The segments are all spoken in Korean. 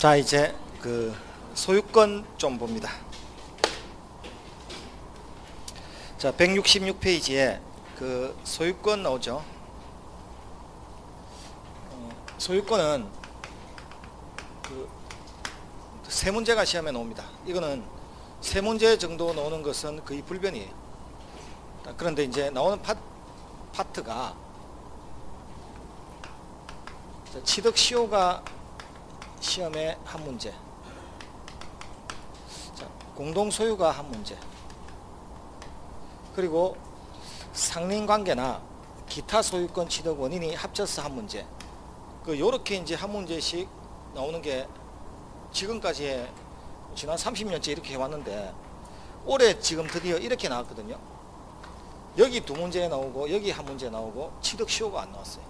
자, 이제 그 소유권 좀 봅니다. 자, 166페이지에 그 소유권 나오죠. 소유권은 그 세 문제가 시험에 나옵니다. 이거는 세 문제 정도 나오는 것은 거의 불변이에요. 그런데 이제 나오는 파트가 취득 시효가 시험에 한 문제, 자, 공동 소유가 한 문제, 그리고 상린관계나 기타 소유권 취득 원인이 합쳐서 한 문제. 요렇게 이제 한 문제씩 나오는 게 지금까지 지난 30년째 이렇게 해왔는데, 올해 지금 드디어 이렇게 나왔거든요. 여기 두 문제 나오고 여기 한 문제 나오고 취득 시효가 안 나왔어요.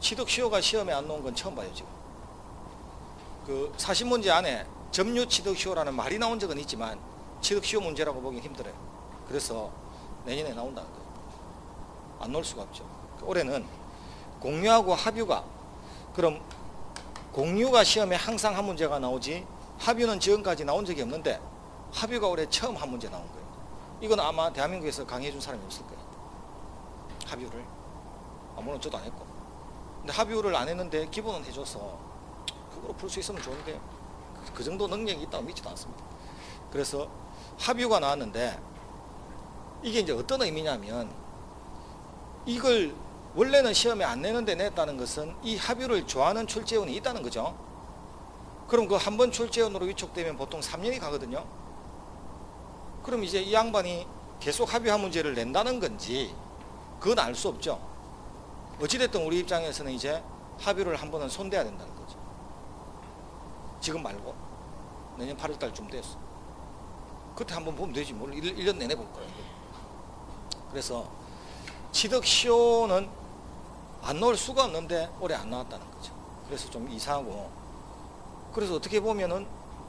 취득 시효가 시험에 안 나온 건 처음 봐요. 지금 그 40문제 안에 점유 취득 시효라는 말이 나온 적은 있지만 취득 시효 문제라고 보긴 힘들어요. 그래서 내년에 나온다는 거예요. 안 나올 수가 없죠. 올해는 공유하고 합유가, 그럼 공유가 시험에 항상 한 문제가 나오지 합유는 지금까지 나온 적이 없는데 합유가 올해 처음 한 문제 나온 거예요. 이건 아마 대한민국에서 강의해 준 사람이 없을 거예요. 합유를. 물론 저도 안 했고. 근데 합유를 안 했는데 기본은 해줘서 그거로 풀 수 있으면 좋은데 그 정도 능력이 있다고 믿지도 않습니다. 그래서 합유가 나왔는데 이게 이제 어떤 의미냐면, 이걸 원래는 시험에 안 내는데 냈다는 것은 이 합유를 좋아하는 출제원이 있다는 거죠. 그럼 그 한 번 출제원으로 위촉되면 보통 3년이 가거든요. 그럼 이제 이 양반이 계속 합유한 문제를 낸다는 건지 그건 알 수 없죠. 어찌됐든 우리 입장에서는 이제 합유를 한 번은 손대야 된다는 거죠. 지금 말고 내년 8월달쯤 됐어. 그때 한번 보면 되지 뭘 1년 내내 볼 거예요. 그래서 취득 시효는 안 나올 수가 없는데 올해 안 나왔다는 거죠. 그래서 좀 이상하고, 그래서 어떻게 보면은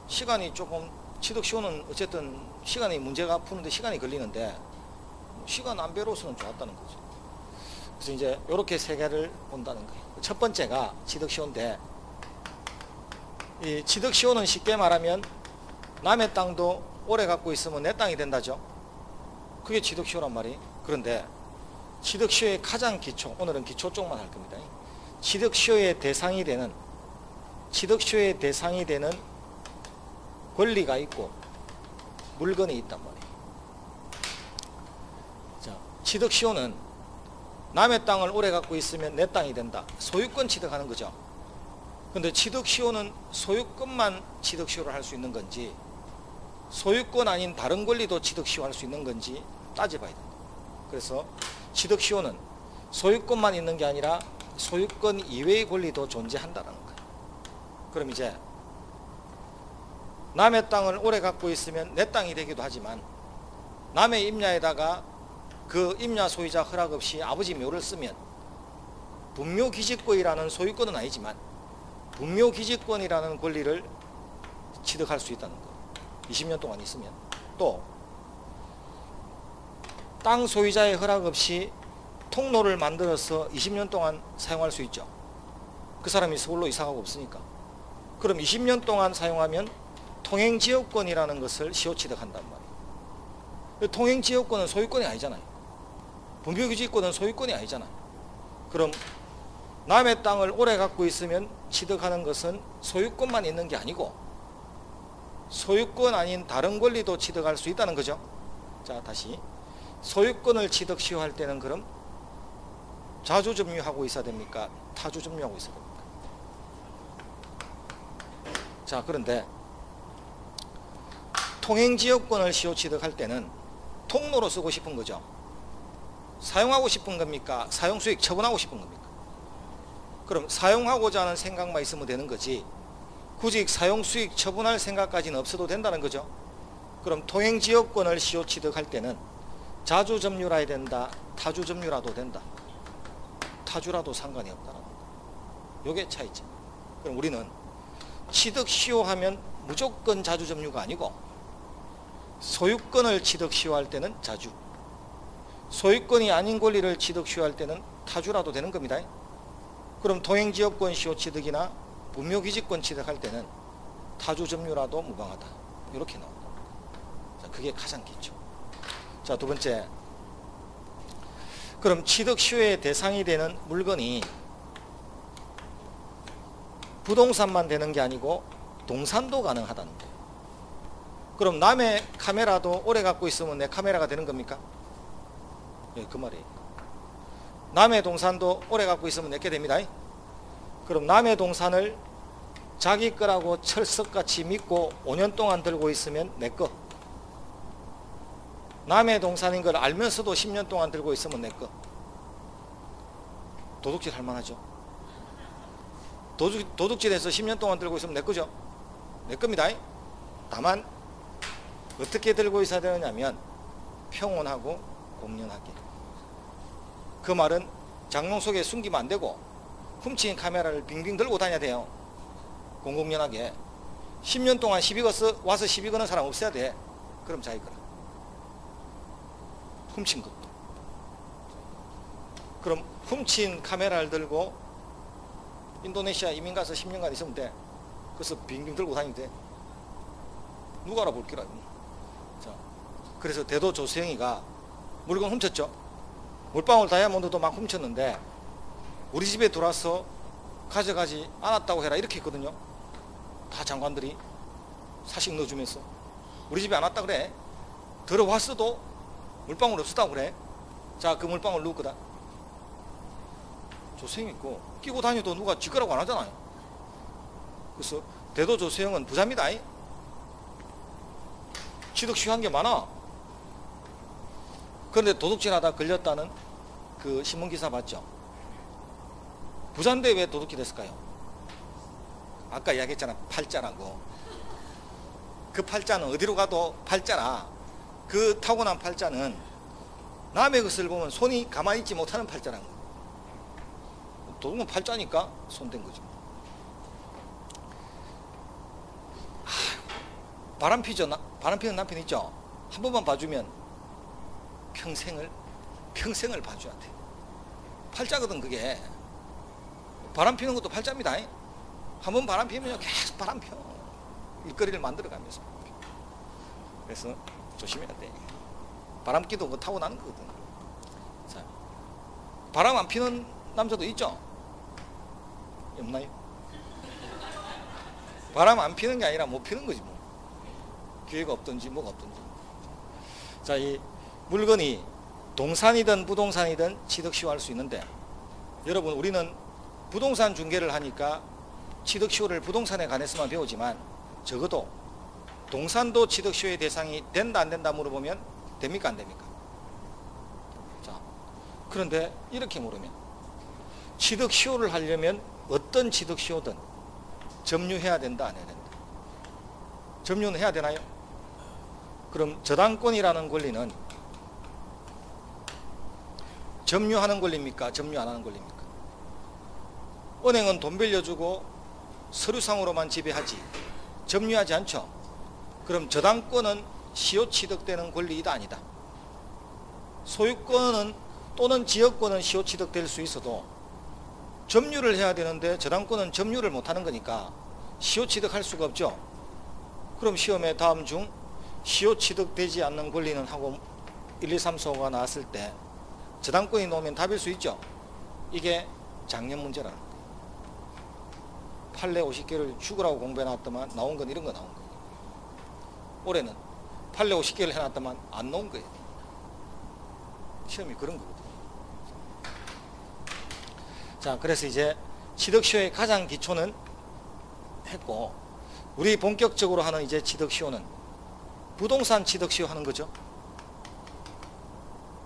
시간이 조금, 취득 시효는 어쨌든 시간이 문제가 푸는데 시간이 걸리는데 시간 안배로서는 좋았다는 거죠. 그래서 이제 이렇게 세 개를 본다는 거예요. 첫 번째가 취득 시효인데, 이 취득 시효는 쉽게 말하면 남의 땅도 오래 갖고 있으면 내 땅이 된다죠. 그게 취득 시효란 말이. 그런데 취득 시효의 가장 기초, 오늘은 기초 쪽만 할 겁니다. 취득 시효의 대상이 되는 권리가 있고 물건이 있단 말이에요. 자, 취득 시효는 남의 땅을 오래 갖고 있으면 내 땅이 된다. 소유권 취득하는 거죠. 그런데 취득 시효는 소유권만 취득 시효를 할 수 있는 건지, 소유권 아닌 다른 권리도 취득 시효할 수 있는 건지 따져봐야 된다. 그래서 취득 시효는 소유권만 있는 게 아니라 소유권 이외의 권리도 존재한다는 거예요. 그럼 이제 남의 땅을 오래 갖고 있으면 내 땅이 되기도 하지만, 남의 임야에다가 그 임야 소유자 허락 없이 아버지 묘를 쓰면 분묘기지권이라는 소유권은 아니지만 분묘기지권이라는 권리를 취득할 수 있다는 거. 20년 동안 있으면. 또 땅 소유자의 허락 없이 통로를 만들어서 20년 동안 사용할 수 있죠. 그 사람이 서울로 이사가고 없으니까. 그럼 20년 동안 사용하면 통행지역권이라는 것을 시효 취득한단 말이에요. 통행지역권은 소유권이 아니잖아요. 분묘기지권은 소유권이 아니잖아요. 그럼 남의 땅을 오래 갖고 있으면 취득하는 것은 소유권만 있는 게 아니고 소유권 아닌 다른 권리도 취득할 수 있다는 거죠. 자, 다시. 소유권을 취득 시효할 때는 그럼 자주 점유하고 있어야 됩니까? 타주 점유하고 있어야 됩니까? 자, 그런데 통행지역권을 시효 취득할 때는 통로로 쓰고 싶은 거죠. 사용하고 싶은 겁니까? 사용수익 처분하고 싶은 겁니까? 그럼 사용하고자 하는 생각만 있으면 되는 거지 굳이 사용수익 처분할 생각까지는 없어도 된다는 거죠. 그럼 통행지역권을 시효 취득할 때는 자주 점유라야 된다, 타주 점유라도 된다. 타주라도 상관이 없다는 거. 요게 차이점. 그럼 우리는 취득 시효하면 무조건 자주 점유가 아니고 소유권을 취득 시효할 때는 자주, 소유권이 아닌 권리를 취득 시효할 때는 타주라도 되는 겁니다. 그럼 통행지역권 시효 취득이나 분묘기지권 취득할 때는 타주 점유라도 무방하다. 이렇게 나옵니다. 자, 그게 가장 기초. 자, 두 번째. 그럼 취득시효의 대상이 되는 물건이 부동산만 되는 게 아니고 동산도 가능하다는 거예요. 그럼 남의 카메라도 오래 갖고 있으면 내 카메라가 되는 겁니까? 예, 그 말이에요. 남의 동산도 오래 갖고 있으면 내게 됩니다. 그럼 남의 동산을 자기 거라고 철석같이 믿고 5년 동안 들고 있으면 내 거. 남의 동산인 걸 알면서도 10년 동안 들고 있으면 내 거. 도둑질 할 만하죠. 도둑질해서 10년 동안 들고 있으면 내 거죠. 내 겁니다. 다만 어떻게 들고 있어야 되느냐면 평온하고 공연하게. 그 말은 장롱 속에 숨기면 안 되고 훔친 카메라를 빙빙 들고 다녀야 돼요. 공공연하게. 10년 동안 시비 걸어서 와서 시비 거는 사람 없어야 돼. 그럼 자기 거라. 훔친 것도. 그럼 훔친 카메라를 들고 인도네시아 이민 가서 10년간 있으면 돼. 그래서 빙빙 들고 다니면 돼. 누가 알아볼 기라. 자, 그래서 대도 조세영이가 물건 훔쳤죠. 물방울 다이아몬드도 막 훔쳤는데 우리 집에 들어와서 가져가지 않았다고 해라 이렇게 했거든요. 다 장관들이 사식 넣어주면서 우리 집에 안 왔다 그래. 들어왔어도 물방울 없었다고 그래. 자, 그 물방울 누구 거다? 조세영 있고 끼고 다녀도 누가 지 거라고 안 하잖아요. 그래서 대도 조세영은 부자입니다. 취득 시효한 게 많아. 그런데 도둑질하다 걸렸다는 그 신문기사 봤죠? 부자인데 왜 도둑질 했을까요? 아까 이야기했잖아. 팔자라고. 그 팔자는 어디로 가도 팔자라. 그 타고난 팔자는 남의 것을 보면 손이 가만히 있지 못하는 팔자라는 거예요. 도둑은 팔자니까 손댄 거죠. 바람 피는 남편 있죠? 한 번만 봐주면 평생을 봐줘야 돼. 팔자거든 그게. 바람 피는 것도 팔자입니다. 한 번 바람 피면 계속 바람 펴. 일거리를 만들어가면서. 그래서 조심해야 돼. 바람기도 뭐 타고나는 거거든. 자, 바람 안 피는 남자도 있죠? 없나요? 바람 안 피는 게 아니라 못 피는 거지 뭐. 기회가 없든지 뭐가 없든지. 자, 이 물건이 동산이든 부동산이든 취득시효할 수 있는데, 여러분 우리는 부동산 중개를 하니까 취득시효를 부동산에 관해서만 배우지만 적어도 동산도 취득시효의 대상이 된다 안 된다 물어보면 됩니까 안 됩니까? 자, 그런데 이렇게 물으면 취득시효를 하려면 어떤 취득시효든 점유해야 된다 안 해야 된다? 점유는 해야 되나요? 그럼 저당권이라는 권리는 점유하는 권리입니까? 점유 안 하는 권리입니까? 은행은 돈 빌려주고 서류상으로만 지배하지 점유하지 않죠. 그럼 저당권은 시효 취득되는 권리이다 아니다? 소유권은 또는 지역권은 시효 취득될 수 있어도 점유를 해야 되는데 저당권은 점유를 못하는 거니까 시효 취득할 수가 없죠. 그럼 시험에 다음 중 시효 취득되지 않는 권리는 하고 1, 2, 3, 4가 나왔을 때 저당권이 나오면 답일 수 있죠. 이게 작년 문제라는 거예요. 판례 50개를 죽으라고 공부해 놨더만 나온 건 이런 거 나온 거예요. 올해는 판례 50개를 해놨더만 안 나온 거예요. 시험이 그런 거거든요. 자, 그래서 이제 취득시효의 가장 기초는 했고, 우리 본격적으로 하는 이제 취득시효는 부동산 취득시효 하는 거죠.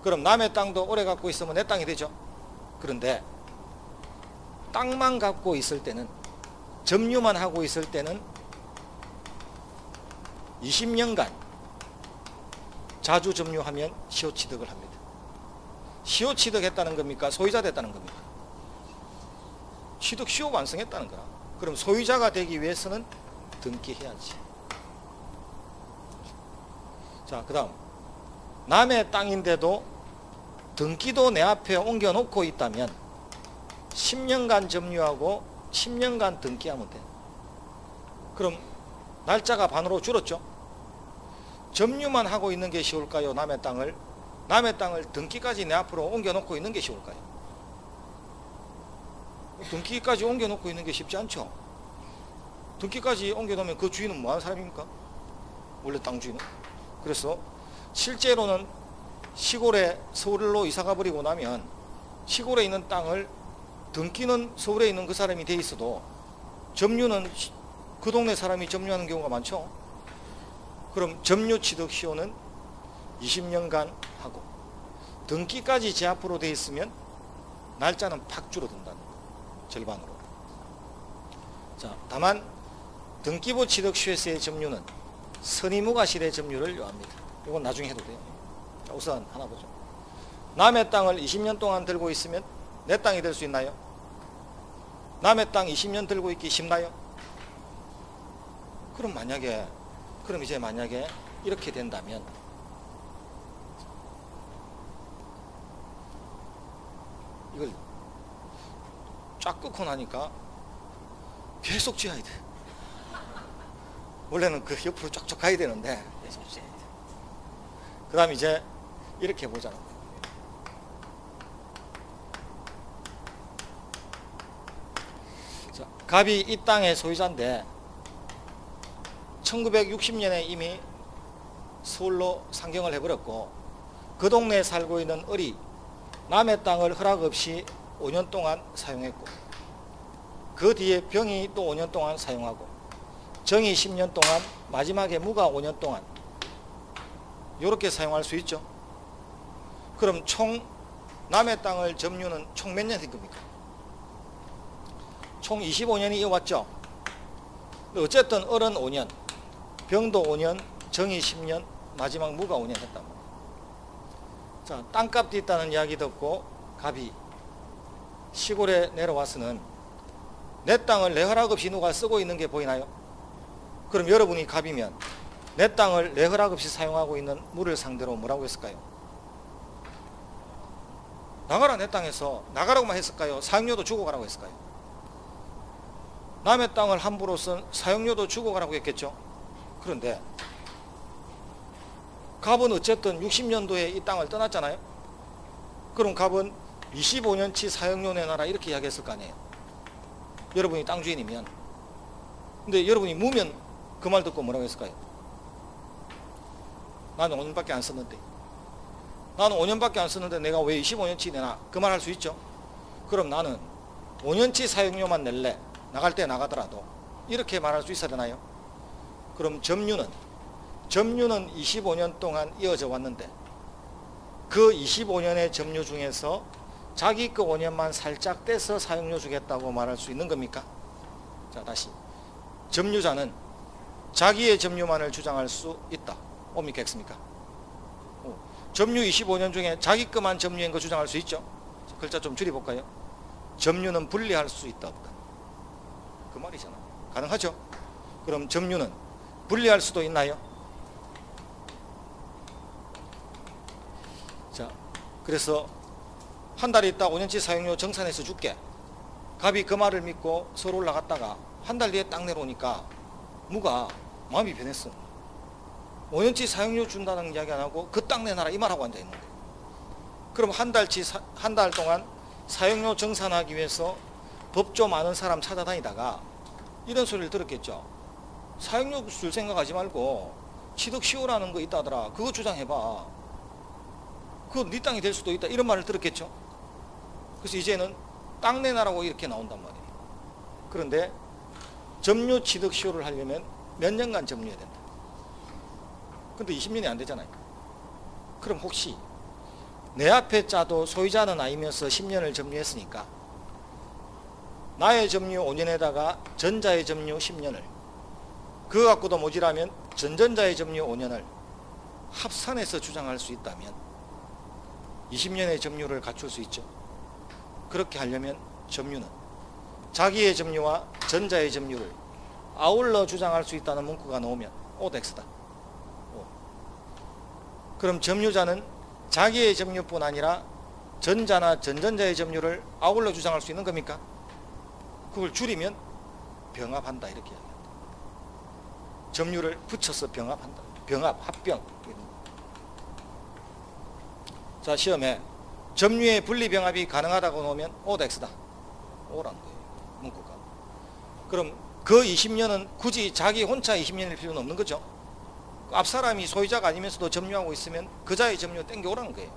그럼 남의 땅도 오래 갖고 있으면 내 땅이 되죠. 그런데 땅만 갖고 있을 때는, 점유만 하고 있을 때는 20년간 자주 점유하면 시효 취득을 합니다. 시효 취득했다는 겁니까? 소유자 됐다는 겁니까? 취득 시효 완성했다는 거라. 그럼 소유자가 되기 위해서는 등기해야지. 자, 그 다음 남의 땅인데도 등기도 내 앞에 옮겨놓고 있다면 10년간 점유하고 10년간 등기하면 돼. 그럼 날짜가 반으로 줄었죠. 점유만 하고 있는 게 쉬울까요? 남의 땅을 등기까지 내 앞으로 옮겨놓고 있는 게 쉬울까요? 등기까지 옮겨놓고 있는 게 쉽지 않죠. 등기까지 옮겨놓으면 그 주인은 뭐하는 사람입니까? 원래 땅 주인은. 그래서 실제로는 시골에 서울로 이사가 버리고 나면 시골에 있는 땅을 등기는 서울에 있는 그 사람이 돼 있어도 점유는 그 동네 사람이 점유하는 경우가 많죠. 그럼 점유 취득 시효는 20년간 하고 등기까지 제 앞으로 돼 있으면 날짜는 팍 줄어든다는 거. 절반으로. 자, 다만 등기부 취득 시효세의 점유는 선의무가 시대 점유를 요합니다. 이건 나중에 해도 돼요. 자, 우선 하나 보죠. 남의 땅을 20년 동안 들고 있으면 내 땅이 될 수 있나요? 남의 땅 20년 들고 있기 쉽나요? 그럼 이제 만약에 이렇게 된다면 이걸 쫙 끊고 나니까 계속 쥐어야 돼. 원래는 그 옆으로 쫙쫙 가야 되는데 계속 쥐어야 돼. 그 다음 이제 이렇게 보잖아. 자, 갑이 이 땅의 소유자인데 1960년에 이미 서울로 상경을 해버렸고 그 동네에 살고 있는 을이 남의 땅을 허락 없이 5년 동안 사용했고 그 뒤에 병이 또 5년 동안 사용하고 정이 10년 동안 마지막에 무가 5년 동안 이렇게 사용할 수 있죠. 그럼 총 남의 땅을 점유는 총 몇 년 된 겁니까? 총 25년이 이어왔죠. 어쨌든 을은 5년, 병도 5년, 정이 10년, 마지막 무가 5년 했단 말이에요. 자, 땅값이 있다는 이야기 듣고 갑이 시골에 내려와서는 내 땅을 내 허락 없이 누가 쓰고 있는 게 보이나요? 그럼 여러분이 갑이면 내 땅을 내 허락 없이 사용하고 있는 무를 상대로 뭐라고 했을까요? 나가라 내 땅에서 나가라고만 했을까요? 사용료도 주고 가라고 했을까요? 남의 땅을 함부로 쓴 사용료도 주고 가라고 했겠죠. 그런데 갑은 어쨌든 60년도에 이 땅을 떠났잖아요. 그럼 갑은 25년치 사용료 내놔라 이렇게 이야기했을 거 아니에요. 여러분이 땅 주인이면. 근데 여러분이 무면 그 말 듣고 뭐라고 했을까요? 나는 5년밖에 안 썼는데 나는 5년밖에 안 썼는데 내가 왜 25년치 내나? 그 말 할 수 있죠. 그럼 나는 5년치 사용료만 낼래. 나갈 때 나가더라도 이렇게 말할 수 있어야 되나요? 그럼 점유는 25년 동안 이어져 왔는데 그 25년의 점유 중에서 자기 거 5년만 살짝 떼서 사용료 주겠다고 말할 수 있는 겁니까? 자, 다시 점유자는 자기의 점유만을 주장할 수 있다. 옵니까? X입니까? 점유 25년 중에 자기 것만 점유한 거 주장할 수 있죠. 글자 좀 줄여볼까요? 점유는 분리할 수 있다 없다. 그 말이잖아. 가능하죠? 그럼 점유는 분리할 수도 있나요? 자, 그래서 한 달 있다 5년치 사용료 정산해서 줄게. 갑이 그 말을 믿고 서로 올라갔다가 한 달 뒤에 딱 내려오니까 무가 마음이 변했어. 5년치 사용료 준다는 이야기 안 하고 그 땅 내놔라 이 말하고 앉아있는 거예요. 그럼 한 달 동안 사용료 정산하기 위해서 법 좀 아는 사람 찾아다니다가 이런 소리를 들었겠죠. 사용료 줄 생각하지 말고 취득 시효라는 거 있다더라. 그거 주장해봐. 그거 네 땅이 될 수도 있다. 이런 말을 들었겠죠. 그래서 이제는 땅 내놔라고 이렇게 나온단 말이에요. 그런데 점유 취득 시효를 하려면 몇 년간 점유해야 된다. 근데 20년이 안 되잖아요. 그럼 혹시 내 앞에 짜도 소유자는 아니면서 10년을 점유했으니까 나의 점유 5년에다가 전자의 점유 10년을 그거 갖고도 모자라면 전전자의 점유 5년을 합산해서 주장할 수 있다면 20년의 점유를 갖출 수 있죠. 그렇게 하려면 점유는 자기의 점유와 전자의 점유를 아울러 주장할 수 있다는 문구가 나오면 OX다. 그럼 점유자는 자기의 점유뿐 아니라 전자나 전전자의 점유를 아울러 주장할 수 있는 겁니까? 그걸 줄이면 병합한다 이렇게 이야기합니다. 점유를 붙여서 병합한다. 병합, 합병. 자, 시험에 점유의 분리병합이 가능하다고 놓으면 O다 X다. O라는 거예요. 문구가. 그럼 그 20년은 굳이 자기 혼자 20년일 필요는 없는 거죠. 앞 사람이 소유자가 아니면서도 점유하고 있으면 그자의 점유 땡겨오라는 거예요.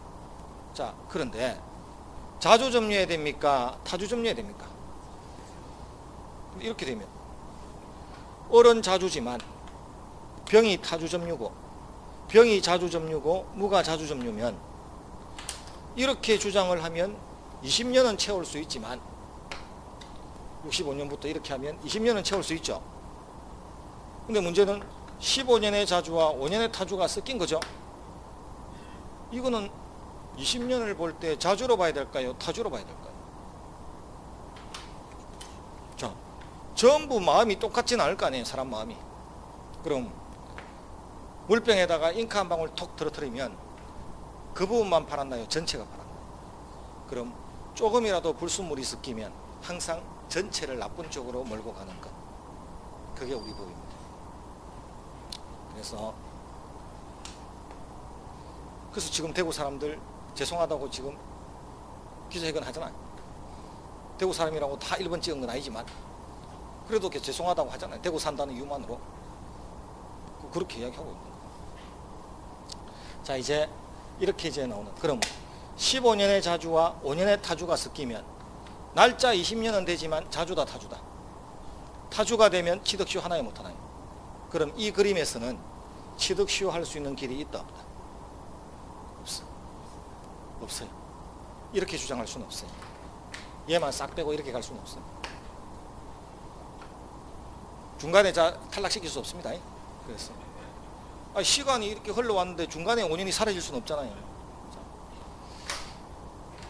자, 그런데 자주 점유해야 됩니까? 타주 점유해야 됩니까? 이렇게 되면 을은 자주지만 병이 타주 점유고 병이 자주 점유고 무가 자주 점유면 이렇게 주장을 하면 20년은 채울 수 있지만 65년부터 이렇게 하면 20년은 채울 수 있죠. 근데 문제는 15년의 자주와 5년의 타주가 섞인 거죠. 이거는 20년을 볼 때 자주로 봐야 될까요? 타주로 봐야 될까요? 자, 전부 마음이 똑같지는 않을 거 아니에요. 사람 마음이. 그럼 물병에다가 잉크 한 방울 톡 떨어뜨리면 그 부분만 팔았나요? 전체가 팔았나요? 그럼 조금이라도 불순물이 섞이면 항상 전체를 나쁜 쪽으로 몰고 가는 것. 그게 우리 법입니다. 그래서 지금 대구 사람들 죄송하다고 지금 기자회견 하잖아요. 대구 사람이라고 다 1번 찍은 건 아니지만 그래도 죄송하다고 하잖아요. 대구 산다는 이유만으로 그렇게 이야기하고 있는 거예요. 자, 이제 이렇게 이제 나오는, 그럼 15년의 자주와 5년의 타주가 섞이면 날짜 20년은 되지만 자주다 타주다. 타주가 되면 취득시효 하나요 못하나요? 그럼 이 그림에서는 취득시효 할 수 있는 길이 있다 없다? 없어요. 이렇게 주장할 수는 없어요. 얘만 싹 빼고 이렇게 갈 수는 없어요. 중간에 탈락시킬 수 없습니다. 그래서 시간이 이렇게 흘러왔는데 중간에 5년이 사라질 수는 없잖아요.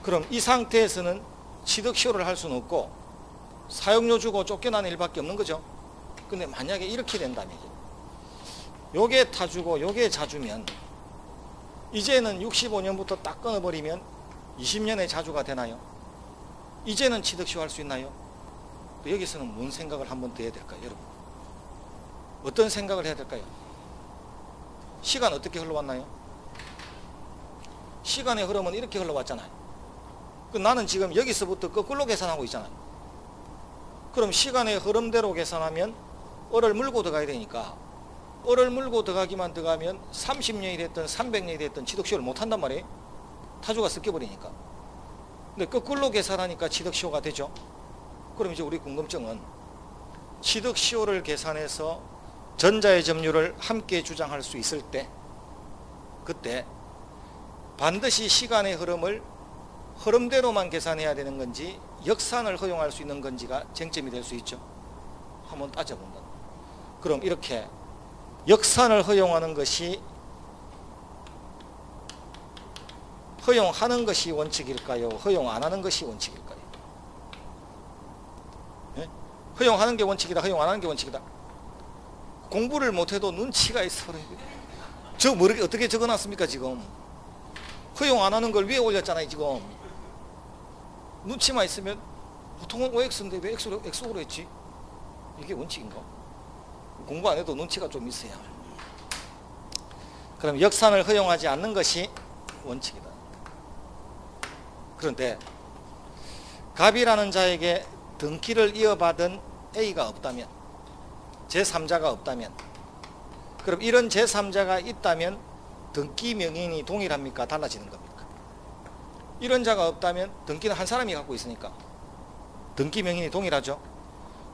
그럼 이 상태에서는 취득시효를 할 수는 없고 사용료 주고 쫓겨나는 일밖에 없는 거죠. 근데 만약에 이렇게 된다면 요게 타주고 요게 자주면 이제는 65년부터 딱 끊어버리면 20년의 자주가 되나요? 이제는 취득시효 할 수 있나요? 여기서는 뭔 생각을 한번 더 해야 될까요, 여러분? 어떤 생각을 해야 될까요? 시간 어떻게 흘러왔나요? 시간의 흐름은 이렇게 흘러왔잖아요. 나는 지금 여기서부터 거꾸로 계산하고 있잖아요. 그럼 시간의 흐름대로 계산하면 을을 물고 들어가야 되니까 을을 물고 들어가기만 들어가면 30년이 됐든 300년이 됐든 취득시효를 못한단 말이에요. 타주가 섞여버리니까. 근데 거꾸로 계산하니까 취득시효가 되죠. 그럼 이제 우리 궁금증은 취득시효를 계산해서 전자의 점유를 함께 주장할 수 있을 때 그때 반드시 시간의 흐름을 흐름대로만 계산해야 되는 건지 역산을 허용할 수 있는 건지가 쟁점이 될 수 있죠. 한번 따져본다. 그럼 이렇게 역산을 허용하는 것이 허용하는 것이 원칙일까요? 허용 안 하는 것이 원칙일까요? 네? 허용하는 게 원칙이다. 허용 안 하는 게 원칙이다. 공부를 못해도 눈치가 있어. 저 모르게 어떻게 적어놨습니까 지금? 허용 안 하는 걸 위에 올렸잖아요 지금. 눈치만 있으면 보통은 OX인데 왜 X로 했지? 이게 원칙인가? 공부 안 해도 눈치가 좀 있어야. 그럼 역산을 허용하지 않는 것이 원칙이다. 그런데 갑이라는 자에게 등기를 이어받은 A가 없다면, 제3자가 없다면, 그럼 이런 제3자가 있다면 등기 명인이 동일합니까? 달라지는 겁니까? 이런 자가 없다면 등기는 한 사람이 갖고 있으니까 등기 명인이 동일하죠.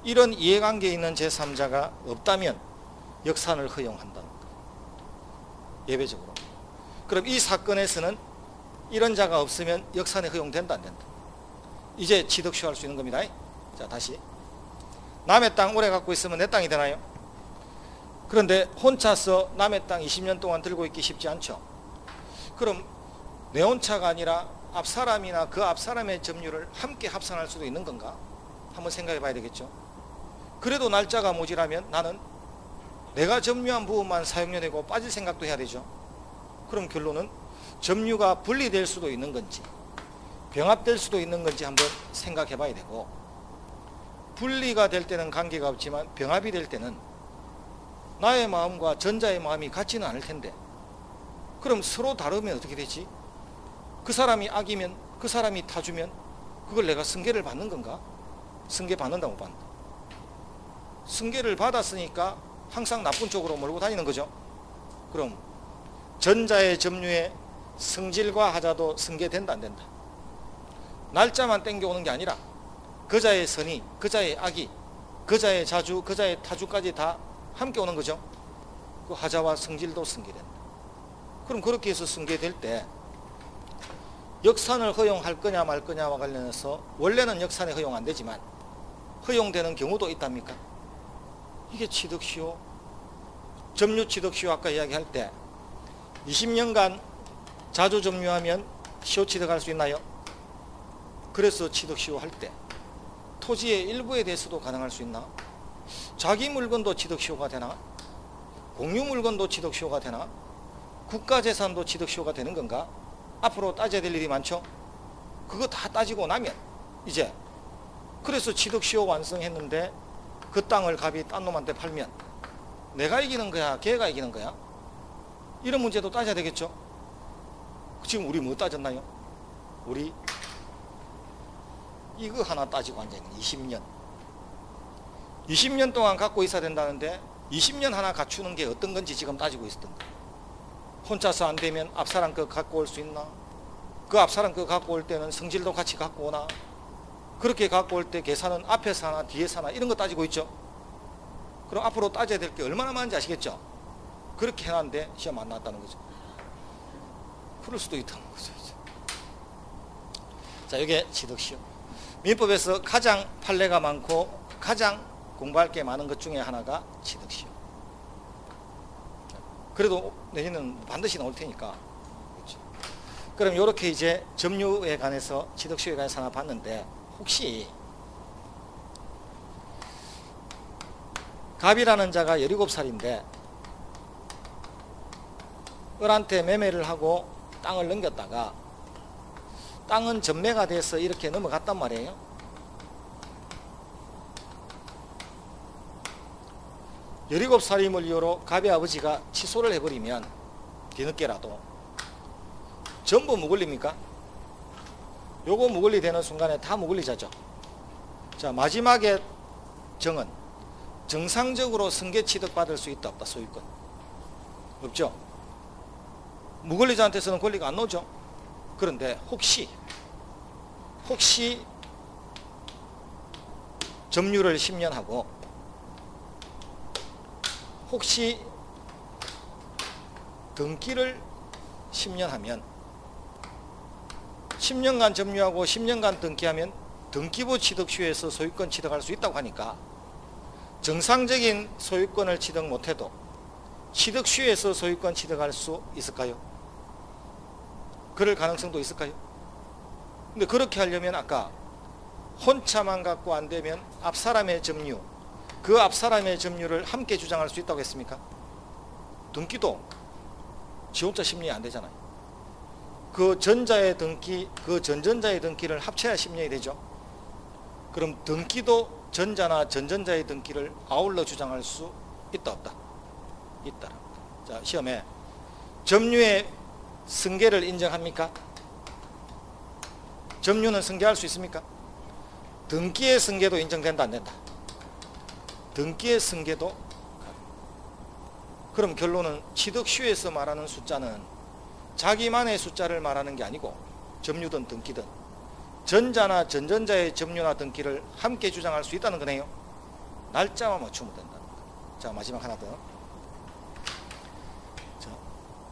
이런 이해관계에 있는 제3자가 없다면 역산을 허용한다는 거예요. 예외적으로. 그럼 이 사건에서는 이런 자가 없으면 역산이 허용된다 안 된다? 이제 취득시효 할 수 있는 겁니다. 자, 다시. 남의 땅 오래 갖고 있으면 내 땅이 되나요? 그런데 혼자서 남의 땅 20년 동안 들고 있기 쉽지 않죠. 그럼 내 혼자가 아니라 앞사람이나 그 앞사람의 점유를 함께 합산할 수도 있는 건가? 한번 생각해 봐야 되겠죠. 그래도 날짜가 모자라면 나는 내가 점유한 부분만 사용료 내고 빠질 생각도 해야 되죠. 그럼 결론은 점유가 분리될 수도 있는 건지 병합될 수도 있는 건지 한번 생각해 봐야 되고, 분리가 될 때는 관계가 없지만 병합이 될 때는 나의 마음과 전자의 마음이 같지는 않을 텐데, 그럼 서로 다르면 어떻게 되지? 그 사람이 악이면, 그 사람이 타주면 그걸 내가 승계를 받는 건가? 승계 받는다 못 받는다? 승계를 받았으니까 항상 나쁜 쪽으로 몰고 다니는 거죠. 그럼 전자의 점유의 성질과 하자도 승계된다 안 된다? 날짜만 땡겨오는 게 아니라 그자의 선의, 그자의 악이, 그자의 자주, 그자의 타주까지 다 함께 오는 거죠. 그 하자와 성질도 승계된다. 그럼 그렇게 해서 승계될 때 역산을 허용할 거냐 말 거냐와 관련해서 원래는 역산이 허용 안 되지만 허용되는 경우도 있답니까? 이게 취득시효, 점유 취득시효 아까 이야기할 때 20년간 자주 점유하면 시효 취득할 수 있나요? 그래서 취득시효 할 때 토지의 일부에 대해서도 가능할 수 있나? 자기 물건도 취득시효가 되나? 공유 물건도 취득시효가 되나? 국가재산도 취득시효가 되는 건가? 앞으로 따져야 될 일이 많죠? 그거 다 따지고 나면 이제 그래서 취득시효 완성했는데 그 땅을 갑이 딴 놈한테 팔면 내가 이기는 거야? 걔가 이기는 거야? 이런 문제도 따져야 되겠죠? 지금 우리 뭐 따졌나요? 우리 이거 하나 따지고 앉아있는 20년 동안 갖고 있어야 된다는데 20년 하나 갖추는 게 어떤 건지 지금 따지고 있었던 거예요. 혼자서 안 되면 앞사람 거 갖고 올 수 있나? 그 앞사람 거 갖고 올 때는 성질도 같이 갖고 오나? 그렇게 갖고 올 때 계산은 앞에서 하나 뒤에서 하나 이런 거 따지고 있죠. 그럼 앞으로 따져야 될 게 얼마나 많은지 아시겠죠? 그렇게 해놨는데 시험 안 나왔다는 거죠. 그럴 수도 있다는 거죠. 자, 이게 취득시효. 민법에서 가장 판례가 많고 가장 공부할 게 많은 것 중에 하나가 취득시효. 그래도 내년은 반드시 나올 테니까. 그렇죠. 그럼 이렇게 이제 점유에 관해서 취득시효에 관해서 하나 봤는데, 혹시 갑이라는 자가 17살인데 을한테 매매를 하고 땅을 넘겼다가 땅은 전매가 돼서 이렇게 넘어갔단 말이에요. 열일곱 살임을 이유로 갑의 아버지가 취소를 해버리면 뒤늦게라도 전부 무권리입니까? 요거 무권리 되는 순간에 다 무권리자죠. 자, 마지막에 정은 정상적으로 승계 취득받을 수 있다 없다? 소유권 없죠. 무권리자한테서는 권리가 안 나오죠. 그런데 혹시 점유를 10년 하고 혹시 등기를 10년 하면 10년간 점유하고 10년간 등기하면 등기부 취득시효에서 소유권 취득할 수 있다고 하니까 정상적인 소유권을 취득 못해도 취득시효에서 소유권 취득할 수 있을까요? 그럴 가능성도 있을까요? 근데 그렇게 하려면 아까 혼자만 갖고 안 되면 앞사람의 점유, 그 앞사람의 점유를 함께 주장할 수 있다고 했습니까? 등기도 지 혼자 심리이 안 되잖아요. 그 전자의 등기, 그 전전자의 등기를 합쳐야 심리이 되죠. 그럼 등기도 전자나 전전자의 등기를 아울러 주장할 수 있다 없다? 있다. 자, 시험에 점유의 승계를 인정합니까? 점유는 승계할 수 있습니까? 등기의 승계도 인정된다 안 된다? 등기의 승계도. 그럼 결론은 취득시효에서 말하는 숫자는 자기만의 숫자를 말하는 게 아니고 점유든 등기든 전자나 전전자의 점유나 등기를 함께 주장할 수 있다는 거네요. 날짜만 맞추면 된다는 거. 자, 마지막 하나 더. 자,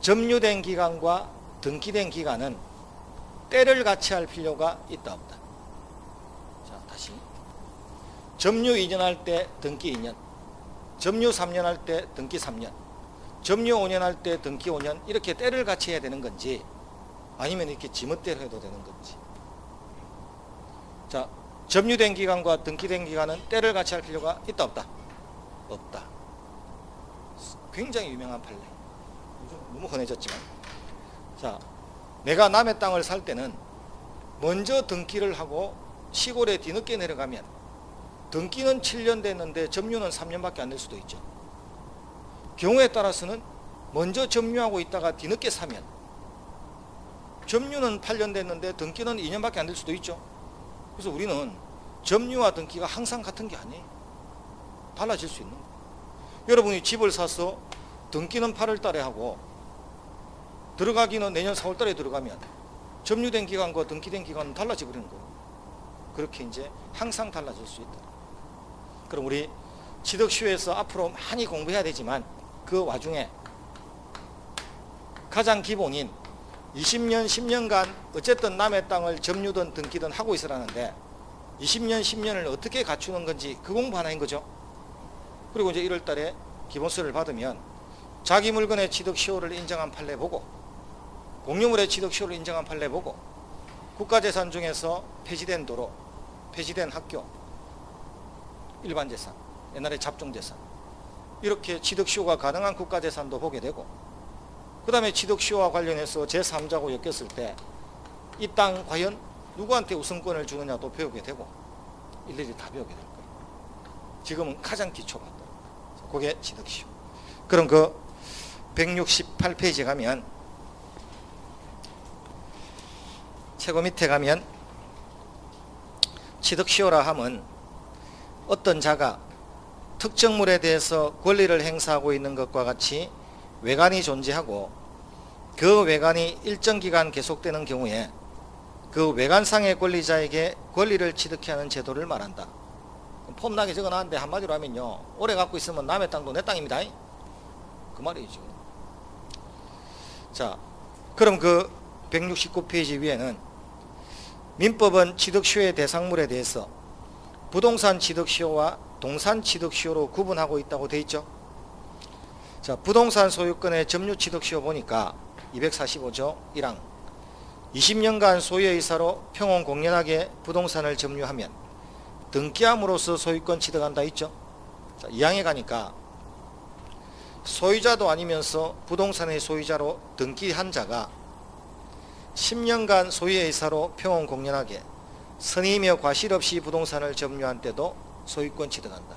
점유된 기간과 등기된 기간은 때를 같이 할 필요가 있다 없다? 자, 다시. 점유 2년 할 때 등기 2년, 점유 3년 할 때 등기 3년, 점유 5년 할 때 등기 5년, 이렇게 때를 같이 해야 되는 건지 아니면 이렇게 지멋대로 해도 되는 건지. 자, 점유된 기간과 등기된 기간은 때를 같이 할 필요가 있다 없다? 없다. 굉장히 유명한 판례. 너무 흔해졌지만. 자, 내가 남의 땅을 살 때는 먼저 등기를 하고 시골에 뒤늦게 내려가면 등기는 7년 됐는데 점유는 3년밖에 안 될 수도 있죠. 경우에 따라서는 먼저 점유하고 있다가 뒤늦게 사면 점유는 8년 됐는데 등기는 2년밖에 안 될 수도 있죠. 그래서 우리는 점유와 등기가 항상 같은 게 아니에요. 달라질 수 있는 거예요. 여러분이 집을 사서 등기는 8월 달에 하고 들어가기는 내년 4월 달에 들어가면 점유된 기간과 등기된 기간은 달라져 버리는 거예요. 그렇게 이제 항상 달라질 수 있다. 그럼 우리 취득시효에서 앞으로 많이 공부해야 되지만 그 와중에 가장 기본인 20년 10년간 어쨌든 남의 땅을 점유든 등기든 하고 있으라는데 20년 10년을 어떻게 갖추는 건지 그 공부 하나인 거죠. 그리고 이제 1월 달에 기본서를 받으면 자기 물건의 취득시효를 인정한 판례 보고 공유물의 취득시효를 인정한 판례 보고 국가재산 중에서 폐지된 도로, 폐지된 학교, 일반재산, 옛날에 잡종재산 이렇게 취득시효가 가능한 국가재산도 보게 되고 그 다음에 취득시효와 관련해서 제3자고 엮였을 때 이 땅 과연 누구한테 우선권을 주느냐도 배우게 되고 일일이 다 배우게 될 거예요. 지금은 가장 기초받다. 그게 취득시효. 그럼 그 168페이지 가면 최고 밑에 가면 취득시효라 함은 어떤 자가 특정물에 대해서 권리를 행사하고 있는 것과 같이 외관이 존재하고 그 외관이 일정 기간 계속되는 경우에 그 외관상의 권리자에게 권리를 취득해 하는 제도를 말한다. 폼나게 적어놨는데 한마디로 하면요, 오래 갖고 있으면 남의 땅도 내 땅입니다. 그 말이죠. 자, 그럼 그 169페이지 위에는 민법은 취득시효의 대상물에 대해서 부동산 취득시효와 동산 취득시효로 구분하고 있다고 되어 있죠. 자, 부동산 소유권의 점유 취득시효 보니까 245조 1항 20년간 소유의사로 평온 공연하게 부동산을 점유하면 등기함으로써 소유권 취득한다 있죠. 자, 2항에 가니까 소유자도 아니면서 부동산의 소유자로 등기한 자가 10년간 소유의사로 평온 공연하게 선의며 과실 없이 부동산을 점유한 때도 소유권 취득한다.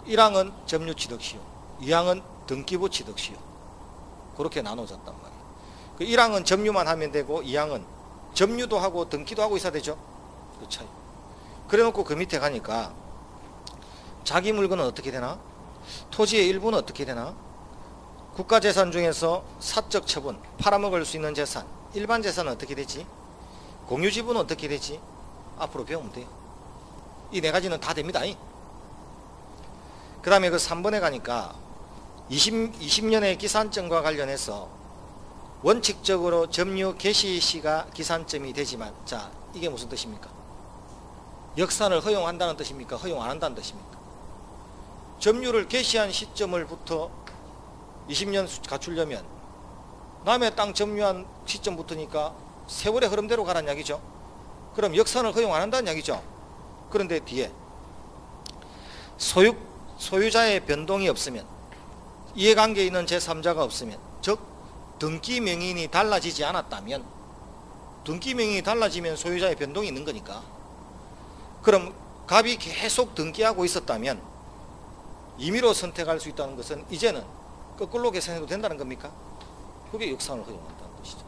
1항은 점유 취득시효, 2항은 등기부 취득시효. 그렇게 나눠졌단 말이에요. 그 1항은 점유만 하면 되고 2항은 점유도 하고 등기도 하고 있어야 되죠. 그 차이. 그래 놓고 그 밑에 가니까 자기 물건은 어떻게 되나? 토지의 일부는 어떻게 되나? 국가재산 중에서 사적 처분, 팔아먹을 수 있는 재산, 일반 재산은 어떻게 되지? 공유지분은 어떻게 되지? 앞으로 배우면 돼요. 이 네 가지는 다 됩니다. 그 다음에 그 3번에 가니까 20년의 기산점과 관련해서 원칙적으로 점유 개시 시가 기산점이 되지만, 자, 이게 무슨 뜻입니까? 역산을 허용한다는 뜻입니까? 허용 안 한다는 뜻입니까? 점유를 개시한 시점을부터 20년 갖추려면 남의 땅 점유한 시점부터니까 세월의 흐름대로 가라는 이야기죠. 그럼 역산을 허용 안 한다는 이야기죠. 그런데 뒤에 소유자의 변동이 없으면, 이해관계에 있는 제3자가 없으면, 즉 등기 명인이 달라지지 않았다면, 등기 명인이 달라지면 소유자의 변동이 있는 거니까, 그럼 갑이 계속 등기하고 있었다면 임의로 선택할 수 있다는 것은 이제는 거꾸로 계산해도 된다는 겁니까? 그게 역산을 허용한다는 것이죠.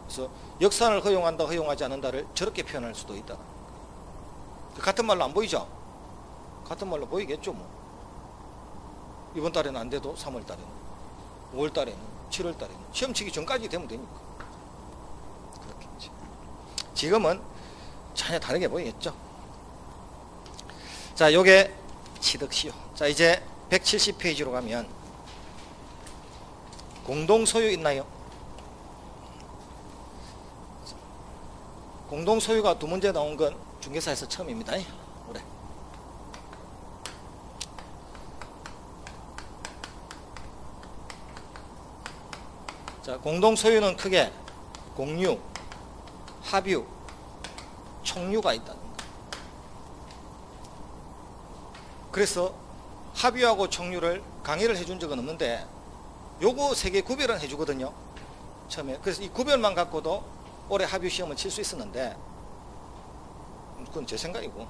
그래서 역산을 허용한다, 허용하지 않는다를 저렇게 표현할 수도 있다. 같은 말로 안 보이죠? 같은 말로 보이겠죠. 뭐 이번 달에는 안 돼도 3월 달에는, 5월 달에는, 7월 달에는 시험 치기 전까지 되면 되니까. 그렇겠지. 지금은 전혀 다르게 보이겠죠. 자, 요게 취득시효. 자, 이제 170페이지로 가면 공동소유 있나요? 공동소유가 두 문제 나온 건 중개사에서 처음입니다. 올해. 자, 공동소유는 크게 공유, 합유, 총유가 있다는 거. 그래서 합유하고 총유를 강의를 해준 적은 없는데 요거 세 개 구별은 해주거든요. 처음에. 그래서 이 구별만 갖고도 올해 합유 시험은 칠 수 있었는데, 그건 제 생각이고,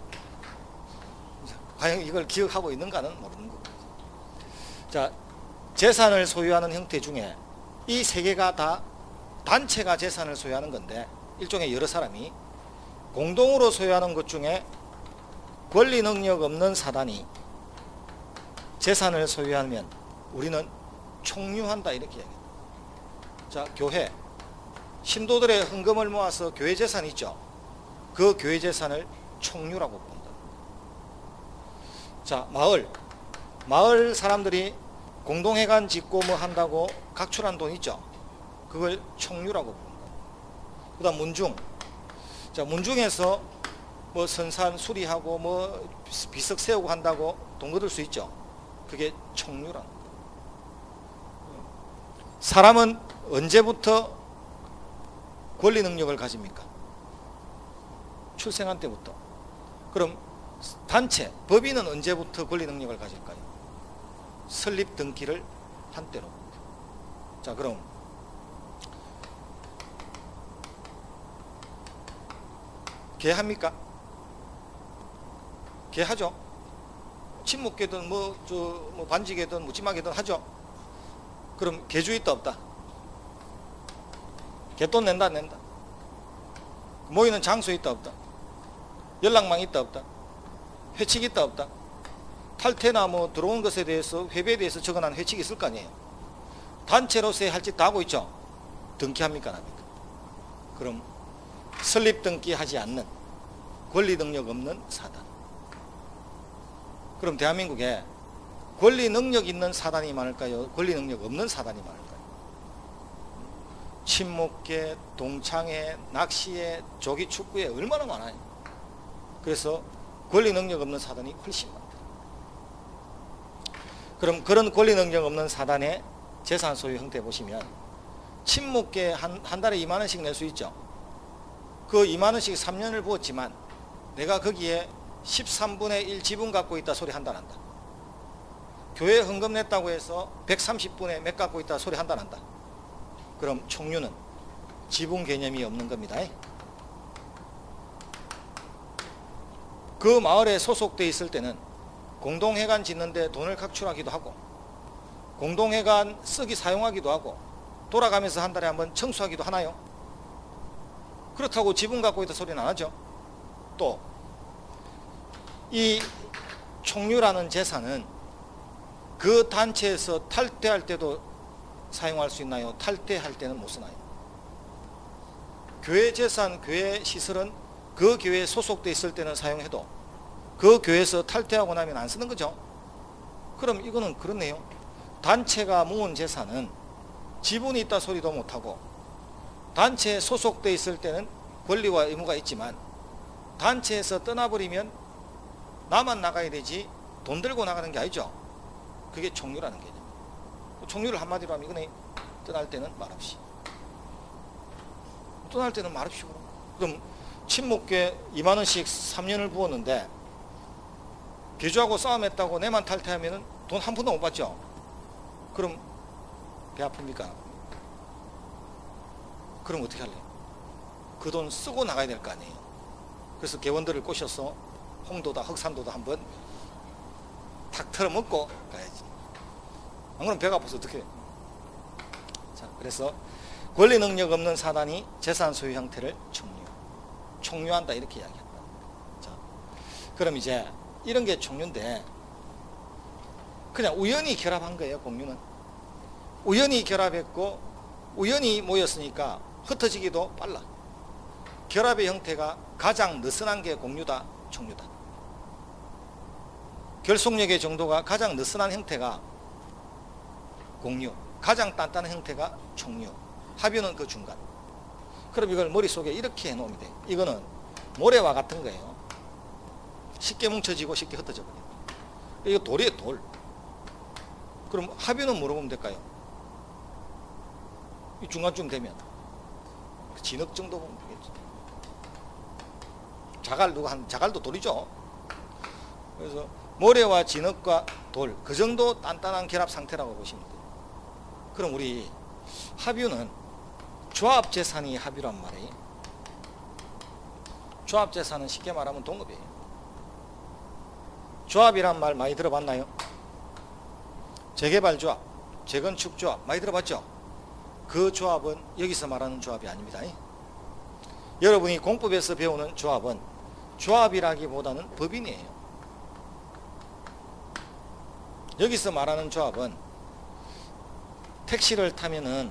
과연 이걸 기억하고 있는가는 모르는 거고. 자, 재산을 소유하는 형태 중에 이 세 개가 다 단체가 재산을 소유하는 건데, 일종의 여러 사람이 공동으로 소유하는 것 중에 권리 능력 없는 사단이 재산을 소유하면 우리는 총유한다 이렇게 이야기합니다. 자, 교회 신도들의 헌금을 모아서 교회 재산이 있죠. 그 교회 재산을 총유라고 본다. 자, 마을 사람들이 공동회관 짓고 뭐 한다고 각출한 돈 있죠. 그걸 총유라고 본다. 그 다음 문중. 자, 문중에서 뭐 선산 수리하고 뭐 비석 세우고 한다고 돈 거둘 수 있죠. 그게 총유란. 사람은 언제부터 권리 능력을 가집니까? 출생한 때부터. 그럼 단체, 법인은 언제부터 권리 능력을 가질까요? 설립 등기를 한 때로. 자, 그럼 개합니까? 개하죠. 친목계든 뭐 반지계든 묻지마계든 하죠. 그럼 개주 있다 없다? 개돈 낸다 안 낸다? 모이는 장소 있다 없다? 연락망 있다 없다? 회칙 있다 없다? 탈퇴나 뭐 들어온 것에 대해서 회비에 대해서 적어놓은 회칙이 있을 거 아니에요. 단체로서의 할 짓 다 하고 있죠. 등기합니까 안 합니까? 그럼 설립 등기하지 않는 권리 능력 없는 사단. 그럼 대한민국에 권리 능력 있는 사단이 많을까요? 권리 능력 없는 사단이 많을까요? 친목계, 동창회, 낚시회, 조기축구회 얼마나 많아요. 그래서 권리 능력 없는 사단이 훨씬 많다. 그럼 그런 권리 능력 없는 사단의 재산 소유 형태 보시면 친목계 한 달에 2만 원씩 낼 수 있죠. 그 2만 원씩 3년을 부었지만 내가 거기에 13분의 1 지분 갖고 있다 소리 한다 난다. 교회 헌금 냈다고 해서 130분의 몇 갖고 있다 소리 한다 난다. 그럼 총유는 지분 개념이 없는 겁니다. 그 마을에 소속돼 있을 때는 공동회관 짓는데 돈을 각출하기도 하고 공동회관 쓰기 사용하기도 하고 돌아가면서 한 달에 한번 청소하기도 하나요? 그렇다고 지분 갖고 있다 소리는 안 하죠. 또 이 총유라는 재산은 그 단체에서 탈퇴할 때도 사용할 수 있나요? 탈퇴할 때는 못 쓰나요? 교회 재산, 교회 시설은 그 교회에 소속돼 있을 때는 사용해도 그 교회에서 탈퇴하고 나면 안 쓰는 거죠. 그럼 이거는 그렇네요. 단체가 모은 재산은 지분이 있다 소리도 못하고 단체에 소속돼 있을 때는 권리와 의무가 있지만 단체에서 떠나버리면 나만 나가야 되지 돈 들고 나가는 게 아니죠. 그게 총유라는 개념. 총유를 한마디로 하면 이거네. 떠날 때는 말없이. 떠날 때는 말없이. 그럼 친목계 2만 원씩 3년을 부었는데 개주하고 싸움했다고 내만 탈퇴하면 돈 한 푼도 못 받죠. 그럼 배 아픕니까? 그럼 어떻게 할래요? 그 돈 쓰고 나가야 될 거 아니에요. 그래서 개원들을 꼬셔서 홍도다 흑산도다 한번 탁 털어먹고 가야지. 안 그러면 배가 아파서 어떻게 해? 자, 그래서 권리 능력 없는 사단이 재산 소유 형태를 총유한다 이렇게 이야기한다. 자, 그럼 이제 이런 게 총유인데 그냥 우연히 결합한 거예요. 공유는 우연히 결합했고 우연히 모였으니까 흩어지기도 빨라. 결합의 형태가 가장 느슨한 게 공유다, 총유다. 결속력의 정도가 가장 느슨한 형태가 공유, 가장 단단한 형태가 총유, 합유는 그 중간. 그럼 이걸 머릿속에 이렇게 해놓으면 돼요. 이거는 모래와 같은 거예요. 쉽게 뭉쳐지고 쉽게 흩어져 버려요. 이거 돌이에요, 돌. 그럼 합유는 뭐로 보면 될까요? 이 중간쯤 되면 진흙 정도 보면 되겠죠. 자갈도 돌이죠. 그래서 모래와 진흙과 돌, 그 정도 단단한 결합 상태라고 보시면 돼요. 그럼 우리 합유는 조합재산이 합유란 말이에요. 조합재산은 쉽게 말하면 동업이에요. 조합이란 말 많이 들어봤나요? 재개발조합, 재건축조합 많이 들어봤죠? 그 조합은 여기서 말하는 조합이 아닙니다. 여러분이 공법에서 배우는 조합은 조합이라기보다는 법인이에요. 여기서 말하는 조합은 택시 타면은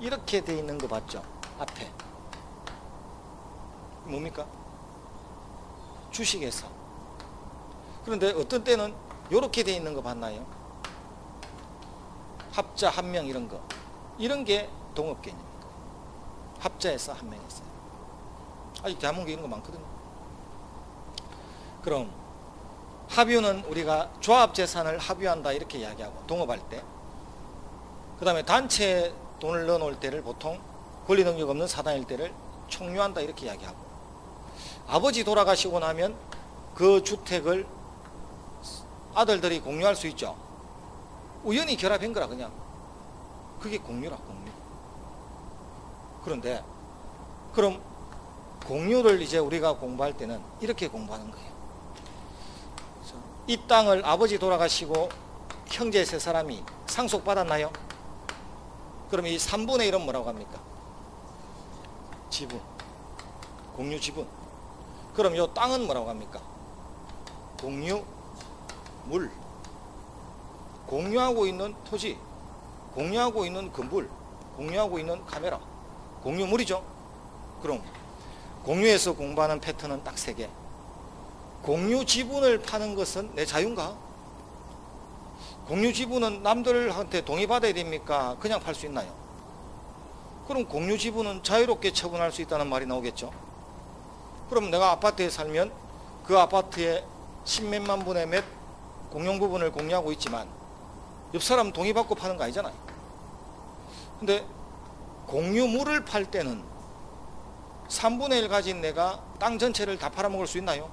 이렇게 돼 있는 거 봤죠? 앞에 뭡니까? 주식회사. 그런데 어떤 때는 이렇게 돼 있는 거 봤나요? 합자, 한 명 이런 거. 이런 게 동업 개념입니다. 합자에서 한 명 했어요. 아직 대한민국에 이런 거 많거든요. 그럼 합유는 우리가 조합재산을 합유한다 이렇게 이야기하고 동업할 때, 그 다음에 단체에 돈을 넣어놓을 때를 보통 권리능력 없는 사단일 때를 총유한다 이렇게 이야기하고, 아버지 돌아가시고 나면 그 주택을 아들들이 공유할 수 있죠. 우연히 결합한 거라 그냥. 그게 공유라, 공유. 그런데 그럼 공유를 이제 우리가 공부할 때는 이렇게 공부하는 거예요. 이 땅을 아버지 돌아가시고 형제 세 사람이 상속받았나요? 그럼 이 3분의 1은 뭐라고 합니까? 지분. 공유 지분. 그럼 이 땅은 뭐라고 합니까? 공유 물. 공유하고 있는 토지, 공유하고 있는 건물, 공유하고 있는 카메라, 공유물이죠. 그럼 공유에서 공부하는 패턴은 딱 3개. 공유 지분을 파는 것은 내 자유인가? 공유 지분은 남들한테 동의받아야 됩니까? 그냥 팔 수 있나요? 그럼 공유 지분은 자유롭게 처분할 수 있다는 말이 나오겠죠. 그럼 내가 아파트에 살면 그 아파트에 10몇만 분의 몇 공용 부분을 공유하고 있지만 옆 사람 동의받고 파는 거 아니잖아요. 근데 공유물을 팔 때는 3분의 1 가진 내가 땅 전체를 다 팔아먹을 수 있나요?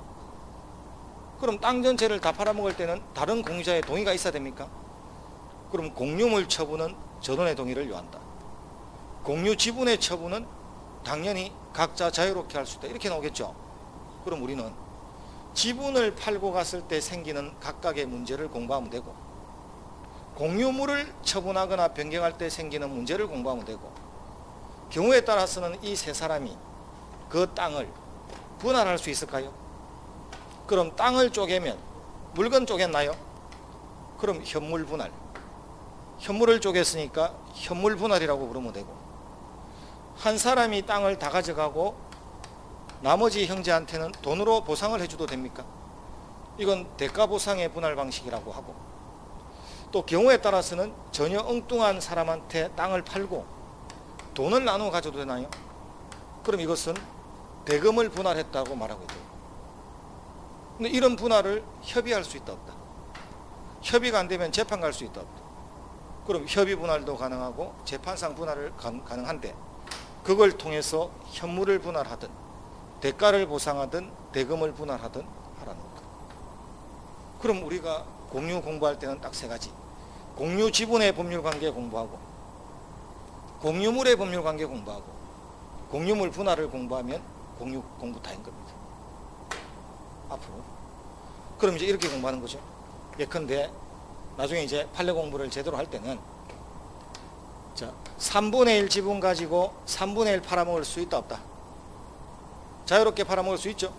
그럼 땅 전체를 다 팔아먹을 때는 다른 공유자의 동의가 있어야 됩니까? 그럼 공유물 처분은 전원의 동의를 요한다. 공유 지분의 처분은 당연히 각자 자유롭게 할 수 있다. 이렇게 나오겠죠. 그럼 우리는 지분을 팔고 갔을 때 생기는 각각의 문제를 공부하면 되고, 공유물을 처분하거나 변경할 때 생기는 문제를 공부하면 되고, 경우에 따라서는 이 3사람이 그 땅을 분할할 수 있을까요? 그럼 땅을 쪼개면 물건 쪼갰나요? 그럼 현물 분할. 현물을 쪼갰으니까 현물 분할이라고 부르면 되고, 한 사람이 땅을 다 가져가고 나머지 형제한테는 돈으로 보상을 해줘도 됩니까? 이건 대가 보상의 분할 방식이라고 하고, 또 경우에 따라서는 전혀 엉뚱한 사람한테 땅을 팔고 돈을 나누어 가져도 되나요? 그럼 이것은 대금을 분할했다고 말하고 돼요. 근데 이런 분할을 협의할 수 있다 없다? 협의가 안 되면 재판 갈 수 있다 없다? 그럼 협의 분할도 가능하고 재판상 분할을 가능한데, 그걸 통해서 현물을 분할하든 대가를 보상하든 대금을 분할하든 하라는 것. 그럼 우리가 공유 공부할 때는 딱 3가지. 공유 지분의 법률관계 공부하고, 공유물의 법률관계 공부하고, 공유물 분할을 공부하면 공유 공부 다인 겁니다. 앞으로. 그럼 이제 이렇게 공부하는 거죠. 예컨대 나중에 이제 판례 공부를 제대로 할 때는, 자, 3분의 1 지분 가지고 3분의 1 팔아먹을 수 있다 없다? 자유롭게 팔아먹을 수 있죠.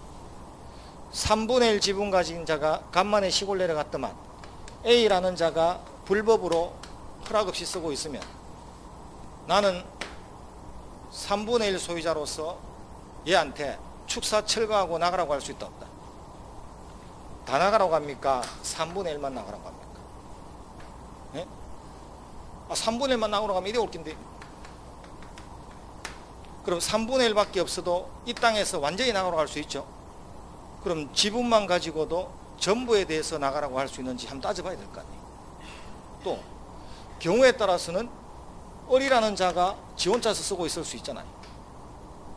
3분의 1 지분 가진 자가 간만에 시골 내려갔더만 A라는 자가 불법으로 허락 없이 쓰고 있으면 나는 3분의 1 소유자로서 얘한테 축사 철거하고 나가라고 할 수 있다 없다? 다 나가라고 합니까? 3분의 1만 나가라고 합니까? 예? 3분의 1만 나가라고 하면 이래 올 낀데, 그럼 3분의 1밖에 없어도 이 땅에서 완전히 나가라고 할 수 있죠. 그럼 지분만 가지고도 전부에 대해서 나가라고 할 수 있는지 한번 따져봐야 될 거 아니에요. 또 경우에 따라서는 을이라는 자가 지 혼자서 쓰고 있을 수 있잖아요.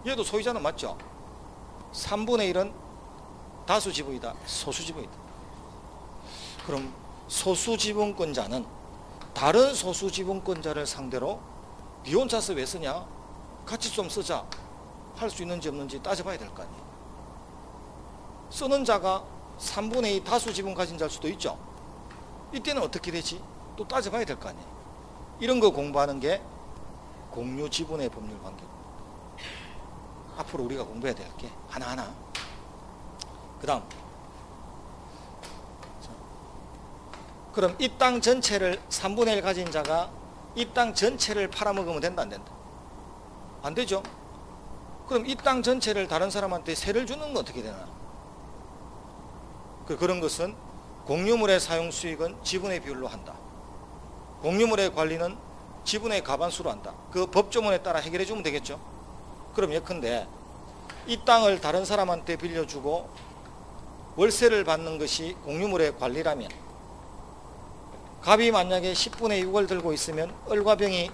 얘도 소유자는 맞죠. 3분의 1은 다수 지분이다, 소수 지분이다. 그럼 소수 지분권자는 다른 소수 지분권자를 상대로 니 혼자서 왜 쓰냐, 같이 좀 쓰자 할 수 있는지 없는지 따져봐야 될 거 아니에요. 쓰는 자가 3분의 2 다수 지분 가진 자일 수도 있죠. 이때는 어떻게 되지? 또 따져봐야 될 거 아니에요. 이런 거 공부하는 게 공유 지분의 법률 관계. 앞으로 우리가 공부해야 될 게 하나하나. 그 다음, 그럼 이 땅 전체를 3분의 1 가진 자가 이 땅 전체를 팔아먹으면 된다 안 된다? 안 되죠. 그럼 이 땅 전체를 다른 사람한테 세를 주는 건 어떻게 되나? 그런 것은 공유물의 사용 수익은 지분의 비율로 한다. 공유물의 관리는 지분의 과반수로 한다. 그 법조문에 따라 해결해 주면 되겠죠. 그럼 예컨대 이 땅을 다른 사람한테 빌려주고 월세를 받는 것이 공유물의 관리라면, 갑이 만약에 10분의 6을 들고 있으면 을과 병이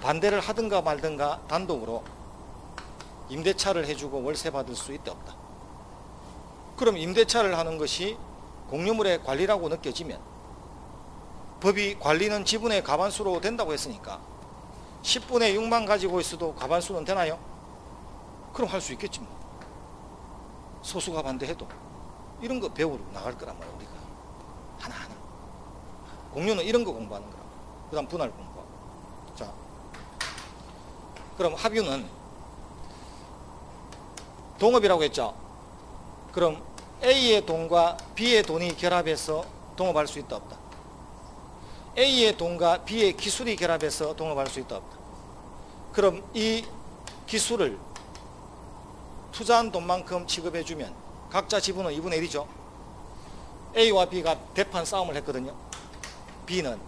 반대를 하든가 말든가 단독으로 임대차를 해주고 월세 받을 수 있다 없다? 그럼 임대차를 하는 것이 공유물의 관리라고 느껴지면, 법이 관리는 지분의 과반수로 된다고 했으니까 10분의 6만 가지고 있어도 과반수는 되나요? 그럼 할 수 있겠지 뭐. 소수가 반대해도. 이런 거 배우러 나갈 거란 말이야 우리가. 하나하나. 공유는 이런 거 공부하는 거라. 그 다음 분할 공부하고. 자, 그럼 합유는 동업이라고 했죠. 그럼 A의 돈과 B의 돈이 결합해서 동업할 수 있다 없다? A의 돈과 B의 기술이 결합해서 동업할 수 있다 없다? 그럼 이 기술을 투자한 돈만큼 취급해주면 각자 지분은 2분의 1이죠. A와 B가 대판 싸움을 했거든요. B는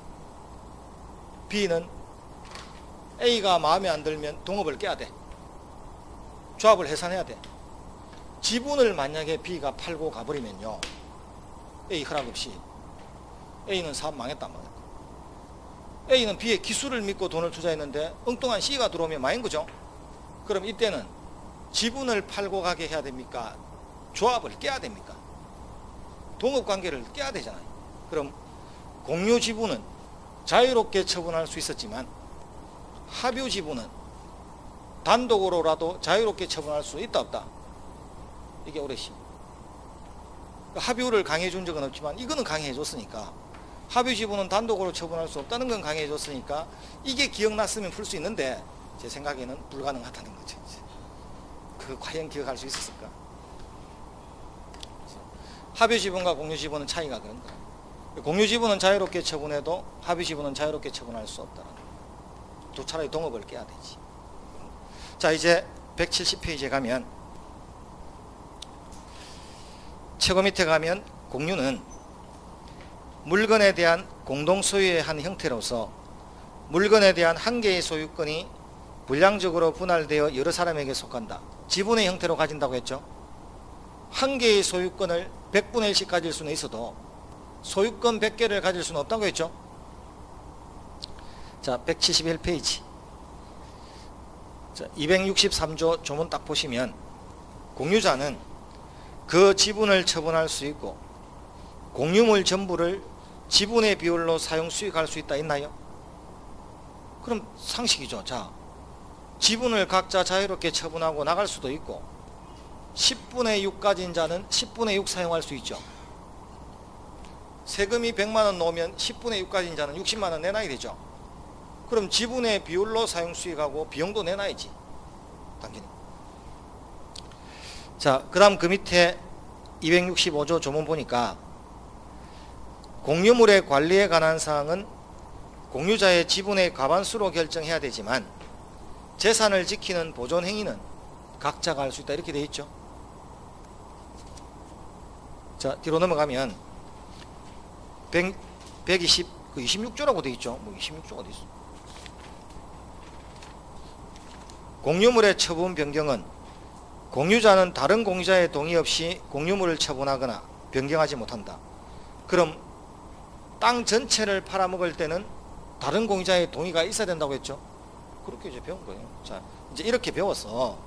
A가 마음에 안 들면 동업을 깨야 돼. 조합을 해산해야 돼. 지분을 만약에 B가 팔고 가버리면요, A 허락 없이 A는 사업 망했다 안 망했다? A는 B의 기술을 믿고 돈을 투자했는데 엉뚱한 C가 들어오면 망한 거죠. 그럼 이때는 지분을 팔고 가게 해야 됩니까? 조합을 깨야 됩니까? 동업관계를 깨야 되잖아요. 그럼 공유 지분은 자유롭게 처분할 수 있었지만 합유 지분은 단독으로라도 자유롭게 처분할 수 있다 없다? 이게 오래시. 합유를 강해해 준 적은 없지만 이거는 강해해 줬으니까, 합유 지분은 단독으로 처분할 수 없다는 건 강해해 줬으니까 이게 기억났으면 풀 수 있는데 제 생각에는 불가능하다는 거죠. 그 과연 기억할 수 있었을까? 합유 지분과 공유 지분은 차이가 그런 거야. 공유 지분은 자유롭게 처분해도 합유 지분은 자유롭게 처분할 수 없다는 거야. 또 차라리 동업을 깨야 되지. 자, 이제 170페이지에 가면, 최고 밑에 가면 공유는 물건에 대한 공동 소유의 한 형태로서 물건에 대한 한 개의 소유권이 불량적으로 분할되어 여러 사람에게 속한다. 지분의 형태로 가진다고 했죠. 한 개의 소유권을 100분의 1씩 가질 수는 있어도 소유권 100개를 가질 수는 없다고 했죠. 자, 171페이지. 자, 263조 조문 딱 보시면 공유자는 그 지분을 처분할 수 있고 공유물 전부를 지분의 비율로 사용 수익할 수 있다 있나요? 그럼 상식이죠. 자, 지분을 각자 자유롭게 처분하고 나갈 수도 있고 10분의 6 가진 자는 10분의 6 사용할 수 있죠. 세금이 100만원 넣으면 10분의 6 가진 자는 60만원 내놔야 되죠. 그럼 지분의 비율로 사용 수익하고 비용도 내놔야지, 당연히. 자, 그 다음 그 밑에 265조 조문 보니까 공유물의 관리에 관한 사항은 공유자의 지분의 과반수로 결정해야 되지만 재산을 지키는 보존 행위는 각자가 할 수 있다, 이렇게 되어 있죠. 자, 뒤로 넘어가면 26조라고 되어 있죠. 뭐 26조가 어디 있어? 공유물의 처분 변경은 공유자는 다른 공유자의 동의 없이 공유물을 처분하거나 변경하지 못한다. 그럼 땅 전체를 팔아먹을 때는 다른 공유자의 동의가 있어야 된다고 했죠. 그렇게 이제 배운 거예요. 자, 이제 이렇게 배워서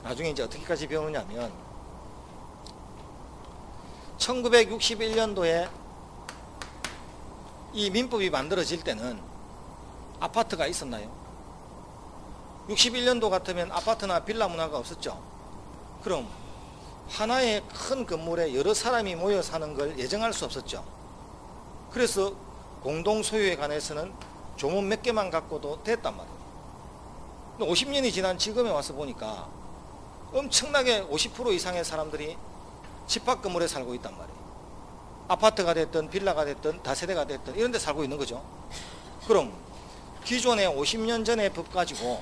나중에 이제 어떻게까지 배우느냐면 1961년도에 이 민법이 만들어질 때는 아파트가 있었나요? 61년도 같으면 아파트나 빌라 문화가 없었죠. 그럼 하나의 큰 건물에 여러 사람이 모여 사는 걸 예정할 수 없었죠. 그래서 공동 소유에 관해서는 조문 몇 개만 갖고도 됐단 말이에요. 50년이 지난 지금에 와서 보니까 엄청나게 50% 이상의 사람들이 집합 건물에 살고 있단 말이에요. 아파트가 됐든 빌라가 됐든 다세대가 됐든 이런 데 살고 있는 거죠. 그럼 기존의 50년 전의 법 가지고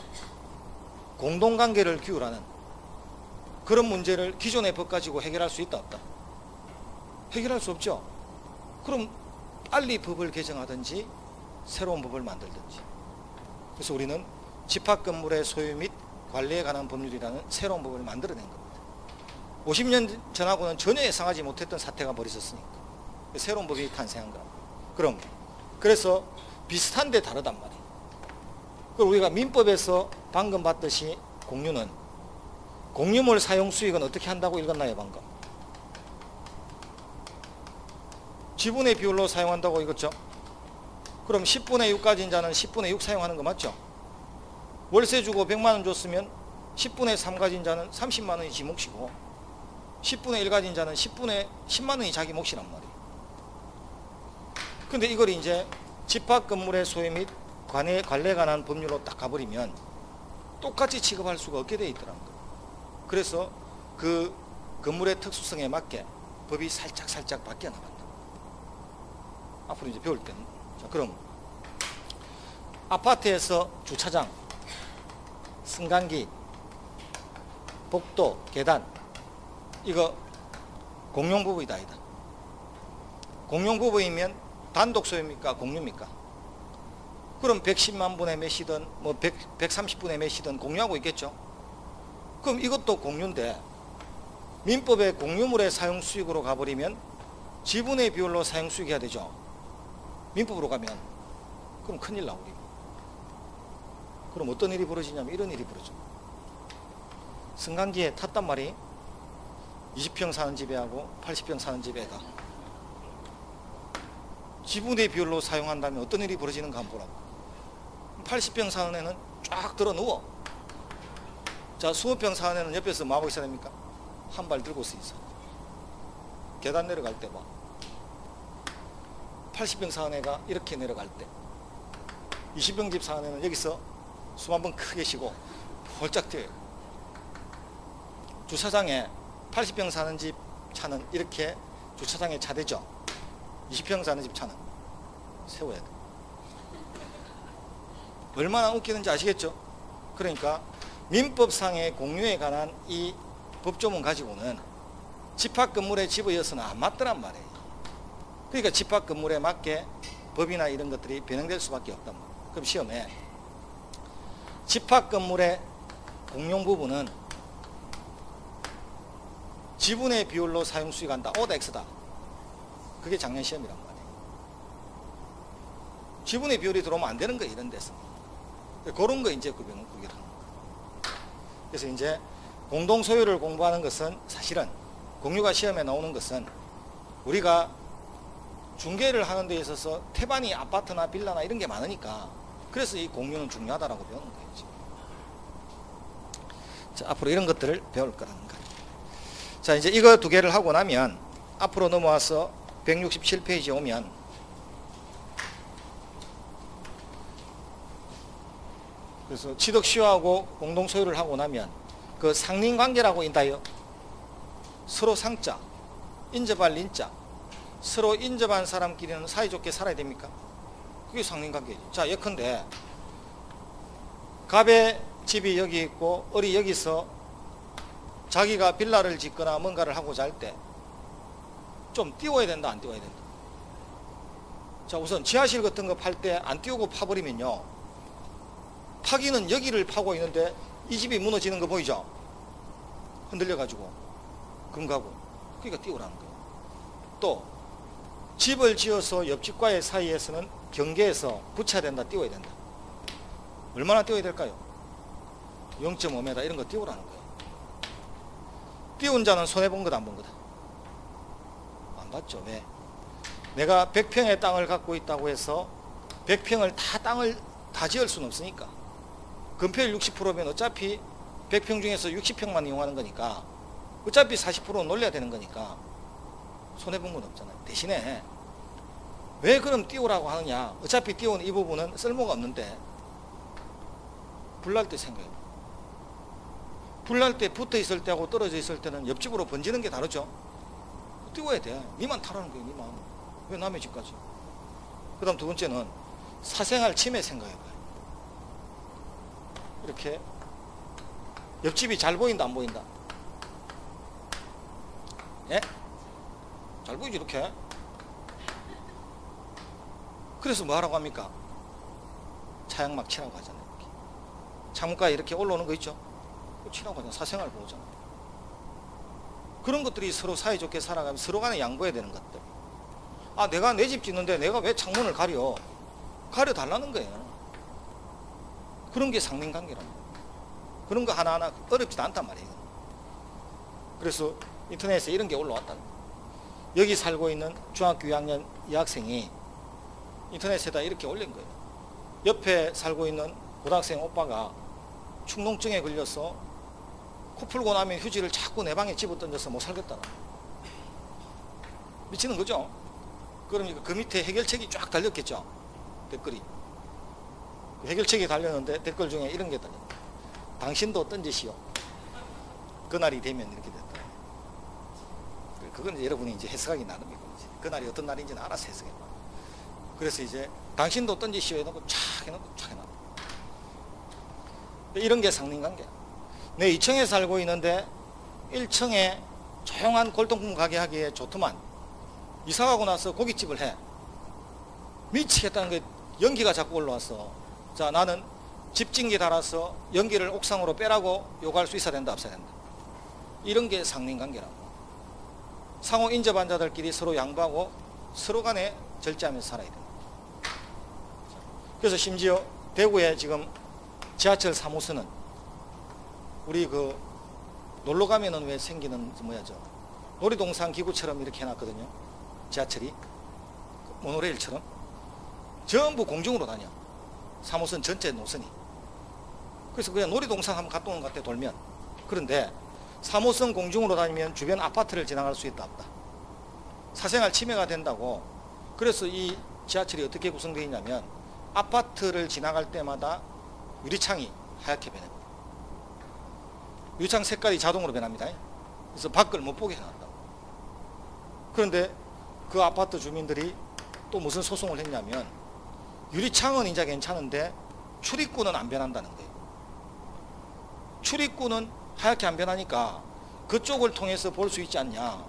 공동관계를 기울하는 그런 문제를 기존의 법 가지고 해결할 수 있다 없다? 해결할 수 없죠. 그럼 빨리 법을 개정하든지 새로운 법을 만들든지. 그래서 우리는 집합건물의 소유 및 관리에 관한 법률이라는 새로운 법을 만들어낸 겁니다. 50년 전하고는 전혀 예상하지 못했던 사태가 벌어졌으니까 새로운 법이 탄생한 겁니다. 그럼 그래서 비슷한데 다르단 말이에요. 그리고 우리가 민법에서 방금 봤듯이 공유는 공유물 사용 수익은 어떻게 한다고 읽었나요 방금? 지분의 비율로 사용한다고 읽었죠? 그럼 10분의 6 가진 자는 10분의 6 사용하는 거 맞죠? 월세 주고 100만원 줬으면 10분의 3 가진 자는 30만원이 지 몫이고 10분의 1 가진 자는 10분의 10만원이 자기 몫이란 말이에요. 근데 이걸 이제 집합건물의 소유 및 관리에 관한 법률로 딱 가버리면 똑같이 취급할 수가 없게 돼 있더라는 거예요. 그래서 그 건물의 특수성에 맞게 법이 살짝 바뀌어 나간다. 앞으로 이제 배울 때는. 자, 그럼 아파트에서 주차장, 승강기, 복도, 계단 이거 공용부부이다 아니다. 공용부부이면 단독 소유입니까? 공유입니까? 그럼 110만 분의 몇이든 뭐 130분의 몇이든 공유하고 있겠죠. 그럼 이것도 공유인데 민법의 공유물의 사용수익으로 가버리면 지분의 비율로 사용수익 해야 되죠. 민법으로 가면 그럼 큰일 나오리. 그럼 어떤 일이 벌어지냐면 이런 일이 벌어져. 승강기에 탔단 말이 20평 사는 집에 하고 80평 사는 집에 가. 지분의 비율로 사용한다면 어떤 일이 벌어지는가 한번 보라고. 80평 사는 애는 쫙 들어 누워. 자, 20평 사는 애는 옆에서 뭐 하고 있어야 됩니까? 한 발 들고 있어. 계단 내려갈 때 봐. 80평 사는 애가 이렇게 내려갈 때 20평 집 사는 애는 여기서 숨 한 번 크게 쉬고 홀짝 뛰어요. 주차장에 80평 사는 집 차는 이렇게 주차장에 차대죠. 20평 사는 집 차는 세워야 돼. 얼마나 웃기는지 아시겠죠? 그러니까 민법상의 공유에 관한 이 법조문 가지고는 집합건물에 집어여서는 안 맞더란 말이에요. 그러니까 집합건물에 맞게 법이나 이런 것들이 변형될 수밖에 없단 말이에요. 그럼 시험에 집합건물의 공용 부분은 지분의 비율로 사용수익한다. O다 X다. 그게 작년 시험이란 말이에요. 지분의 비율이 들어오면 안 되는 거 이런 데서. 그런 거 이제 구별하는 거예요. 그래서 이제 공동소유를 공부하는 것은 사실은 공유가 시험에 나오는 것은 우리가 중개를 하는 데 있어서 태반이 아파트나 빌라나 이런 게 많으니까 그래서 이 공유는 중요하다라고 배우는 거예요. 자, 앞으로 이런 것들을 배울 거라는 거예요. 자, 이제 이거 두 개를 하고 나면 앞으로 넘어와서 167페이지에 오면 그래서 취득시효하고 공동소유를 하고 나면 그 상린관계라고 인다요. 서로 상자, 인접할 린자, 서로 인접한 사람끼리는 사이좋게 살아야 됩니까? 그게 상린관계지. 자, 예컨대 갑의 집이 여기 있고 을이 여기서 자기가 빌라를 짓거나 뭔가를 하고자 할 때 좀 띄워야 된다, 안 띄워야 된다? 자, 우선 지하실 같은 거 팔 때 안 띄우고 파버리면요, 파기는 여기를 파고 있는데 이 집이 무너지는 거 보이죠? 흔들려 가지고 금가고. 그러니까 띄우라는 거예요. 또 집을 지어서 옆집과의 사이에서는 경계에서 붙여야 된다, 띄워야 된다. 얼마나 띄워야 될까요? 0.5m 이런 거 띄우라는 거예요. 띄운 자는 손해본 거다, 안 본 거다? 안 봤죠. 왜? 내가 100평의 땅을 갖고 있다고 해서 100평을 땅을 다 지을 수는 없으니까. 건폐율 60%면 어차피 100평 중에서 60평만 이용하는 거니까 어차피 40%는 놀려야 되는 거니까 손해본 건 없잖아요. 대신에 왜 그럼 띄우라고 하느냐. 어차피 띄우는 이 부분은 쓸모가 없는데 불날 때 생각해요. 불날 때 붙어 있을 때하고 떨어져 있을 때는 옆집으로 번지는 게 다르죠. 띄워야 돼. 니만 타라는 거예요. 니만. 왜 남의 집까지. 그 다음 두 번째는 사생활 침해 생각해봐요. 이렇게 옆집이 잘 보인다 안 보인다? 예? 잘 보이지 이렇게. 그래서 뭐 하라고 합니까? 차양막 치라고 하잖아요. 이렇게. 창문가에 이렇게 올라오는 거 있죠? 치라고 하잖아요. 사생활 보호잖아요. 그런 것들이 서로 사이좋게 살아가면 서로 간에 양보해야 되는 것들. 아, 내가 내 집 짓는데 내가 왜 창문을 가려? 가려달라는 거예요. 그런 게 상린관계랍니다. 그런 거 하나하나 어렵지도 않단 말이에요. 그래서 인터넷에 이런 게 올라왔다. 여기 살고 있는 중학교 2학년 여학생이 인터넷에다 이렇게 올린 거예요. 옆에 살고 있는 고등학생 오빠가 축농증에 걸려서 코 풀고 나면 휴지를 자꾸 내 방에 집어 던져서 못 살겠다. 미치는 거죠. 그럼 그 밑에 해결책이 쫙 달렸겠죠. 댓글이. 해결책이 달렸는데 댓글 중에 이런 게 달렸어요. 당신도 던지시오. 그날이 되면 이렇게 됐다. 그건 이제 여러분이 이제 해석하기 나름이고, 그날이 어떤 날인지는 알아서 해석해봐. 그래서 이제 당신도 던지시오 해놓고 촥 해놓고 촥 해놔. 이런 게 상린관계야. 내 2층에 살고 있는데 1층에 조용한 골동품 가게 하기에 좋더만 이사가고 나서 고깃집을 해. 미치겠다는 게 연기가 자꾸 올라왔어. 자, 나는 집진기 달아서 연기를 옥상으로 빼라고 요구할 수 있어야 된다 없어야 된다. 이런 게 상린관계라고. 상호 인접환자들끼리 서로 양보하고 서로 간에 절제하면서 살아야 된다. 그래서 심지어 대구에 지금 지하철 3호선은 우리 그 놀러 가면은 왜 생기는 뭐야죠? 놀이동산 기구처럼 이렇게 해놨거든요. 지하철이 모노레일처럼 전부 공중으로 다녀. 3호선 전체 노선이. 그래서 그냥 놀이동산 한번 갔다 온 것 같아 돌면. 그런데 3호선 공중으로 다니면 주변 아파트를 지나갈 수 있다 없다. 사생활 침해가 된다고. 그래서 이 지하철이 어떻게 구성되어 있냐면 아파트를 지나갈 때마다 유리창이 하얗게 변합니다. 유리창 색깔이 자동으로 변합니다. 그래서 밖을 못 보게 해놨다. 그런데 그 아파트 주민들이 또 무슨 소송을 했냐면 유리창은 이제 괜찮은데 출입구는 안 변한다는 거예요. 출입구는 하얗게 안 변하니까 그쪽을 통해서 볼 수 있지 않냐.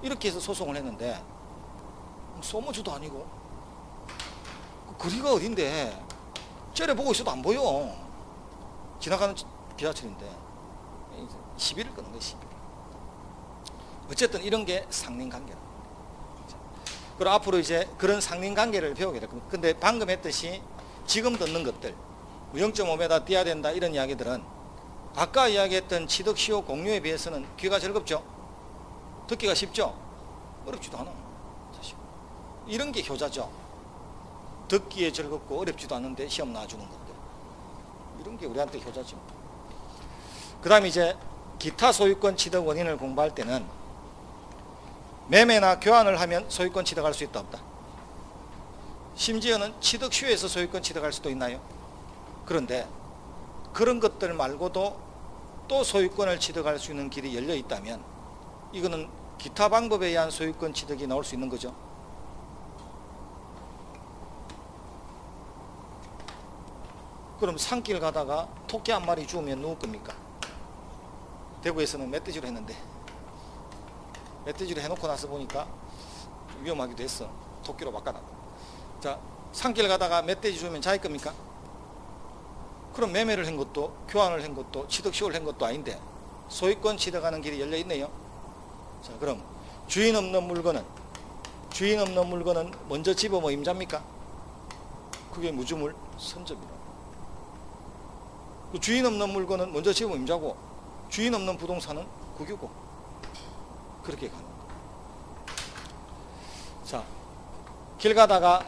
이렇게 해서 소송을 했는데 소모주도 아니고 거리가 어딘데 째려보고 있어도 안 보여. 지나가는 지하철인데 시비를 끄는 거예요. 시비. 어쨌든 이런 게 상린관계라. 그리고 앞으로 이제 그런 상린관계를 배우게 될 겁니다. 근데 방금 했듯이 지금 듣는 것들 0.5m 뛰어야 된다 이런 이야기들은 아까 이야기했던 취득시효 공유에 비해서는 귀가 즐겁죠. 듣기가 쉽죠. 어렵지도 않아. 사실 이런 게 효자죠. 듣기에 즐겁고 어렵지도 않은데 시험 나와주는 것들, 이런 게 우리한테 효자죠. 그 다음에 이제 기타 소유권 취득 원인을 공부할 때는 매매나 교환을 하면 소유권 취득할 수 있다 없다. 심지어는 취득시효에서 소유권 취득할 수도 있나요? 그런데 그런 것들 말고도 또 소유권을 취득할 수 있는 길이 열려 있다면 이거는 기타 방법에 의한 소유권 취득이 나올 수 있는 거죠. 그럼 산길 가다가 토끼 한 마리 죽으면 누구 겁니까? 대구에서는 멧돼지로 했는데 멧돼지로 해놓고 나서 보니까 좀 위험하기도 했어. 토끼로 바꿔놨다. 자, 산길 가다가 멧돼지 죽으면 자기 겁니까? 그럼 매매를 한 것도 교환을 한 것도 취득시효를 한 것도 아닌데 소유권 취득하는 길이 열려 있네요. 자, 그럼 주인 없는 물건은 먼저 집어뭐 임자입니까? 그게 무주물 선접이라. 주인 없는 물건은 먼저 집어뭐 임자고 주인 없는 부동산은 국유고 그렇게 가는 거예요. 자, 길 가다가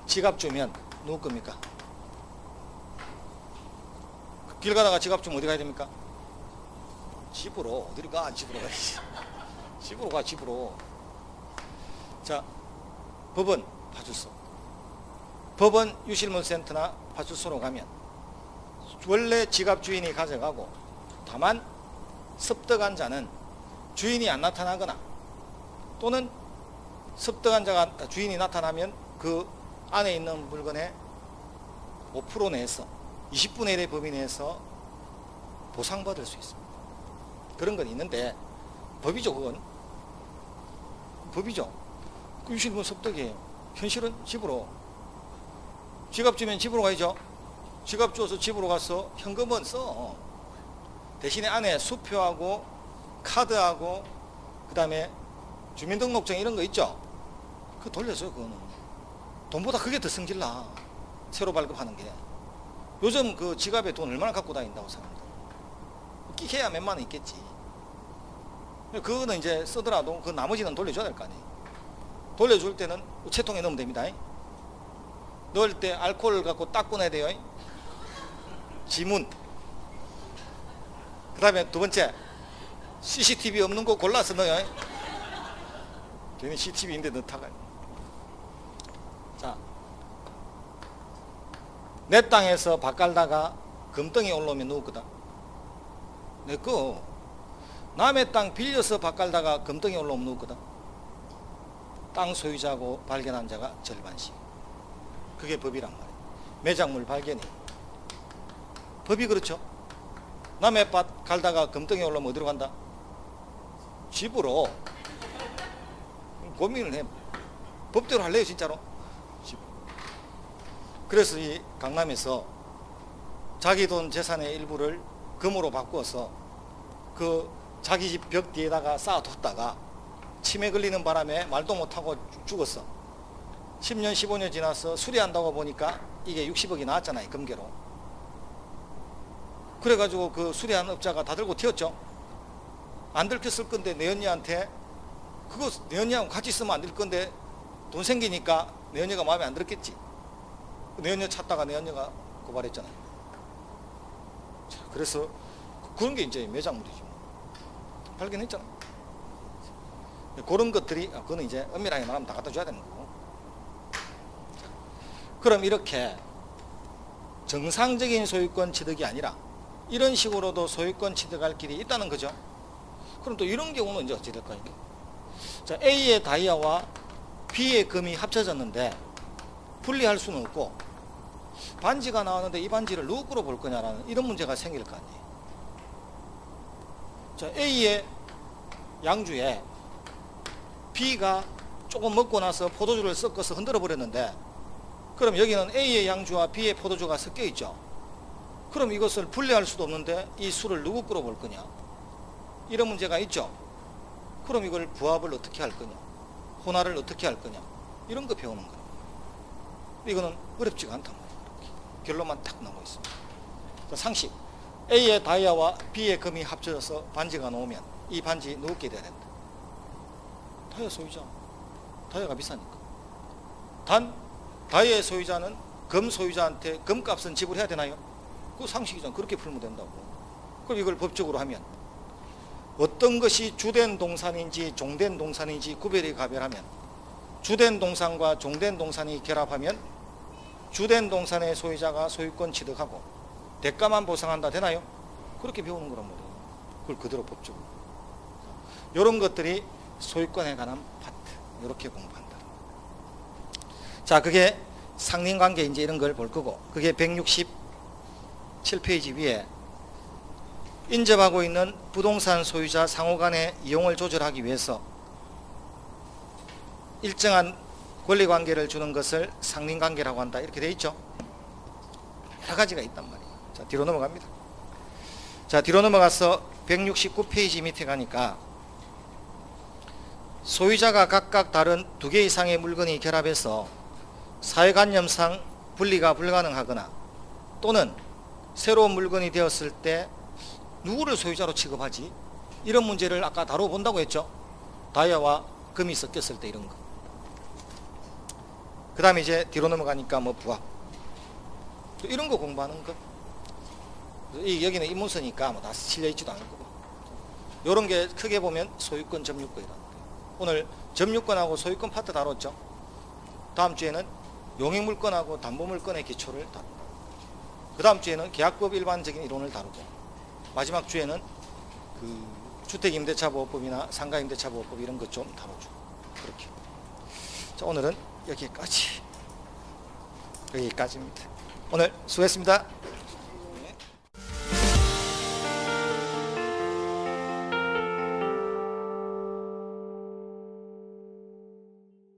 지갑 주면 누구 겁니까? 길 가다가 지갑 주면 어디 가야 됩니까? 집으로 어디를 가? 집으로 가. 집으로 가. 집으로. 자, 법원 파출소. 법원 유실물센터나 파출소로 가면 원래 지갑 주인이 가져가고 다만 습득한 자는 주인이 안 나타나거나 또는 습득한 자가 주인이 나타나면 그 안에 있는 물건의 5% 내에서 20분의 1의 범위 내에서 보상받을 수 있습니다. 그런 건 있는데 법이죠. 그건 법이죠. 그 유실물 습득이에요. 현실은 집으로. 지갑 주면 집으로 가야죠. 지갑 주어서 집으로 가서 현금은 써. 대신에 안에 수표하고 카드하고 그 다음에 주민등록증 이런 거 있죠. 그거 돌려줘요. 그거는 돈보다 그게 더 성질나. 새로 발급하는 게. 요즘 그 지갑에 돈 얼마나 갖고 다닌다고 사람들. 끼해야 몇만 원 있겠지. 그거는 이제 쓰더라도 그 나머지는 돌려줘야 될 거 아니에요. 돌려줄 때는 우체통에 넣으면 됩니다. 넣을 때 알코올 갖고 닦고 내야 돼요. 지문. 그 다음에 두 번째, CCTV 없는 거 골라서 넣어요. 괜히 CCTV인데 넣다가. 자, 내 땅에서 밥 갈다가 금덩이 올라오면 누구 거다? 내 거. 남의 땅 빌려서 밥 갈다가 금덩이 올라오면 누구 거다? 땅 소유자고 발견한 자가 절반씩. 그게 법이란 말이에요. 매작물 발견이. 법이 그렇죠. 남의 밭 갈다가 금덩이 올라오면 어디로 간다? 집으로. 고민을 해. 법대로 할래요 진짜로? 집. 그래서 이 강남에서 자기 돈 재산의 일부를 금으로 바꾸어서 그 자기 집 벽 뒤에다가 쌓아뒀다가 치매 걸리는 바람에 말도 못하고 죽었어. 10년 15년 지나서 수리한다고 보니까 이게 60억이 나왔잖아요. 금괴로. 그래가지고 그 수리한 업자가 다 들고 튀었죠. 안 들켰을 건데 내 언니한테 그거 내 언니하고 같이 쓰면 안 될 건데 돈 생기니까 내 언니가 마음에 안 들었겠지. 내 언니 찾다가 내 언니가 고발했잖아요. 자, 그래서 그런 게 이제 매장물이죠. 발견했잖아. 그런 것들이 그거는 이제 엄밀하게 말하면 다 갖다 줘야 되는 거고. 자, 그럼 이렇게 정상적인 소유권 취득이 아니라 이런 식으로도 소유권 취득할 길이 있다는 거죠. 그럼 또 이런 경우는 이제 어찌 될까요? 자, A의 다이아와 B의 금이 합쳐졌는데 분리할 수는 없고 반지가 나왔는데 이 반지를 누구 거로 볼 거냐라는 이런 문제가 생길 거 아니에요. 자, A의 양주에 B가 조금 먹고 나서 포도주를 섞어서 흔들어 버렸는데 그럼 여기는 A의 양주와 B의 포도주가 섞여 있죠. 그럼 이것을 분리할 수도 없는데 이 술을 누구 거로 볼 거냐, 이런 문제가 있죠. 그럼 이걸 부합을 어떻게 할 거냐, 혼화를 어떻게 할 거냐, 이런 거 배우는 거예요. 이거는 어렵지가 않단 말이에요. 결론만 딱 나오고 있습니다. 자, 상식. A의 다이아와 B의 금이 합쳐져서 반지가 나오면 이 반지 누구께 돼야 된다? 다이아 소유자. 다이아가 비싸니까. 단 다이아의 소유자는 금 소유자한테 금값은 지불해야 되나요? 그 상식이잖아. 그렇게 풀면 된다고. 그럼 이걸 법적으로 하면 어떤 것이 주된 동산인지 종된 동산인지 구별이 가별하면 주된 동산과 종된 동산이 결합하면 주된 동산의 소유자가 소유권 취득하고 대가만 보상한다 되나요? 그렇게 배우는 거란 말이에요. 그걸 그대로 법적으로. 이런 것들이 소유권에 관한 파트. 이렇게 공부한다. 자, 그게 상린관계 이제 이런 걸 볼 거고, 그게 167페이지 위에 인접하고 있는 부동산 소유자 상호 간의 이용을 조절하기 위해서 일정한 권리관계를 주는 것을 상린관계라고 한다. 이렇게 돼 있죠. 여러 가지가 있단 말이에요. 자, 뒤로 넘어갑니다. 자, 뒤로 넘어가서 169페이지 밑에 가니까 소유자가 각각 다른 두 개 이상의 물건이 결합해서 사회관념상 분리가 불가능하거나 또는 새로운 물건이 되었을 때 누구를 소유자로 취급하지? 이런 문제를 아까 다뤄본다고 했죠. 다이아와 금이 섞였을 때 이런 거. 그 다음에 이제 뒤로 넘어가니까 뭐 부합, 이런 거 공부하는 거. 여기는 입문서니까 뭐 다 실려 있지도 않을 거고. 요런 게 크게 보면 소유권 점유권이라는 거예요. 오늘 점유권하고 소유권 파트 다뤘죠. 다음 주에는 용익물권하고 담보물권의 기초를 다룬다. 그 다음 주에는 계약법 일반적인 이론을 다루고, 마지막 주에는 그 주택임대차보호법이나 상가임대차보호법 이런 것 좀 다뤄주고, 그렇게. 자, 오늘은 여기까지입니다. 오늘 수고했습니다.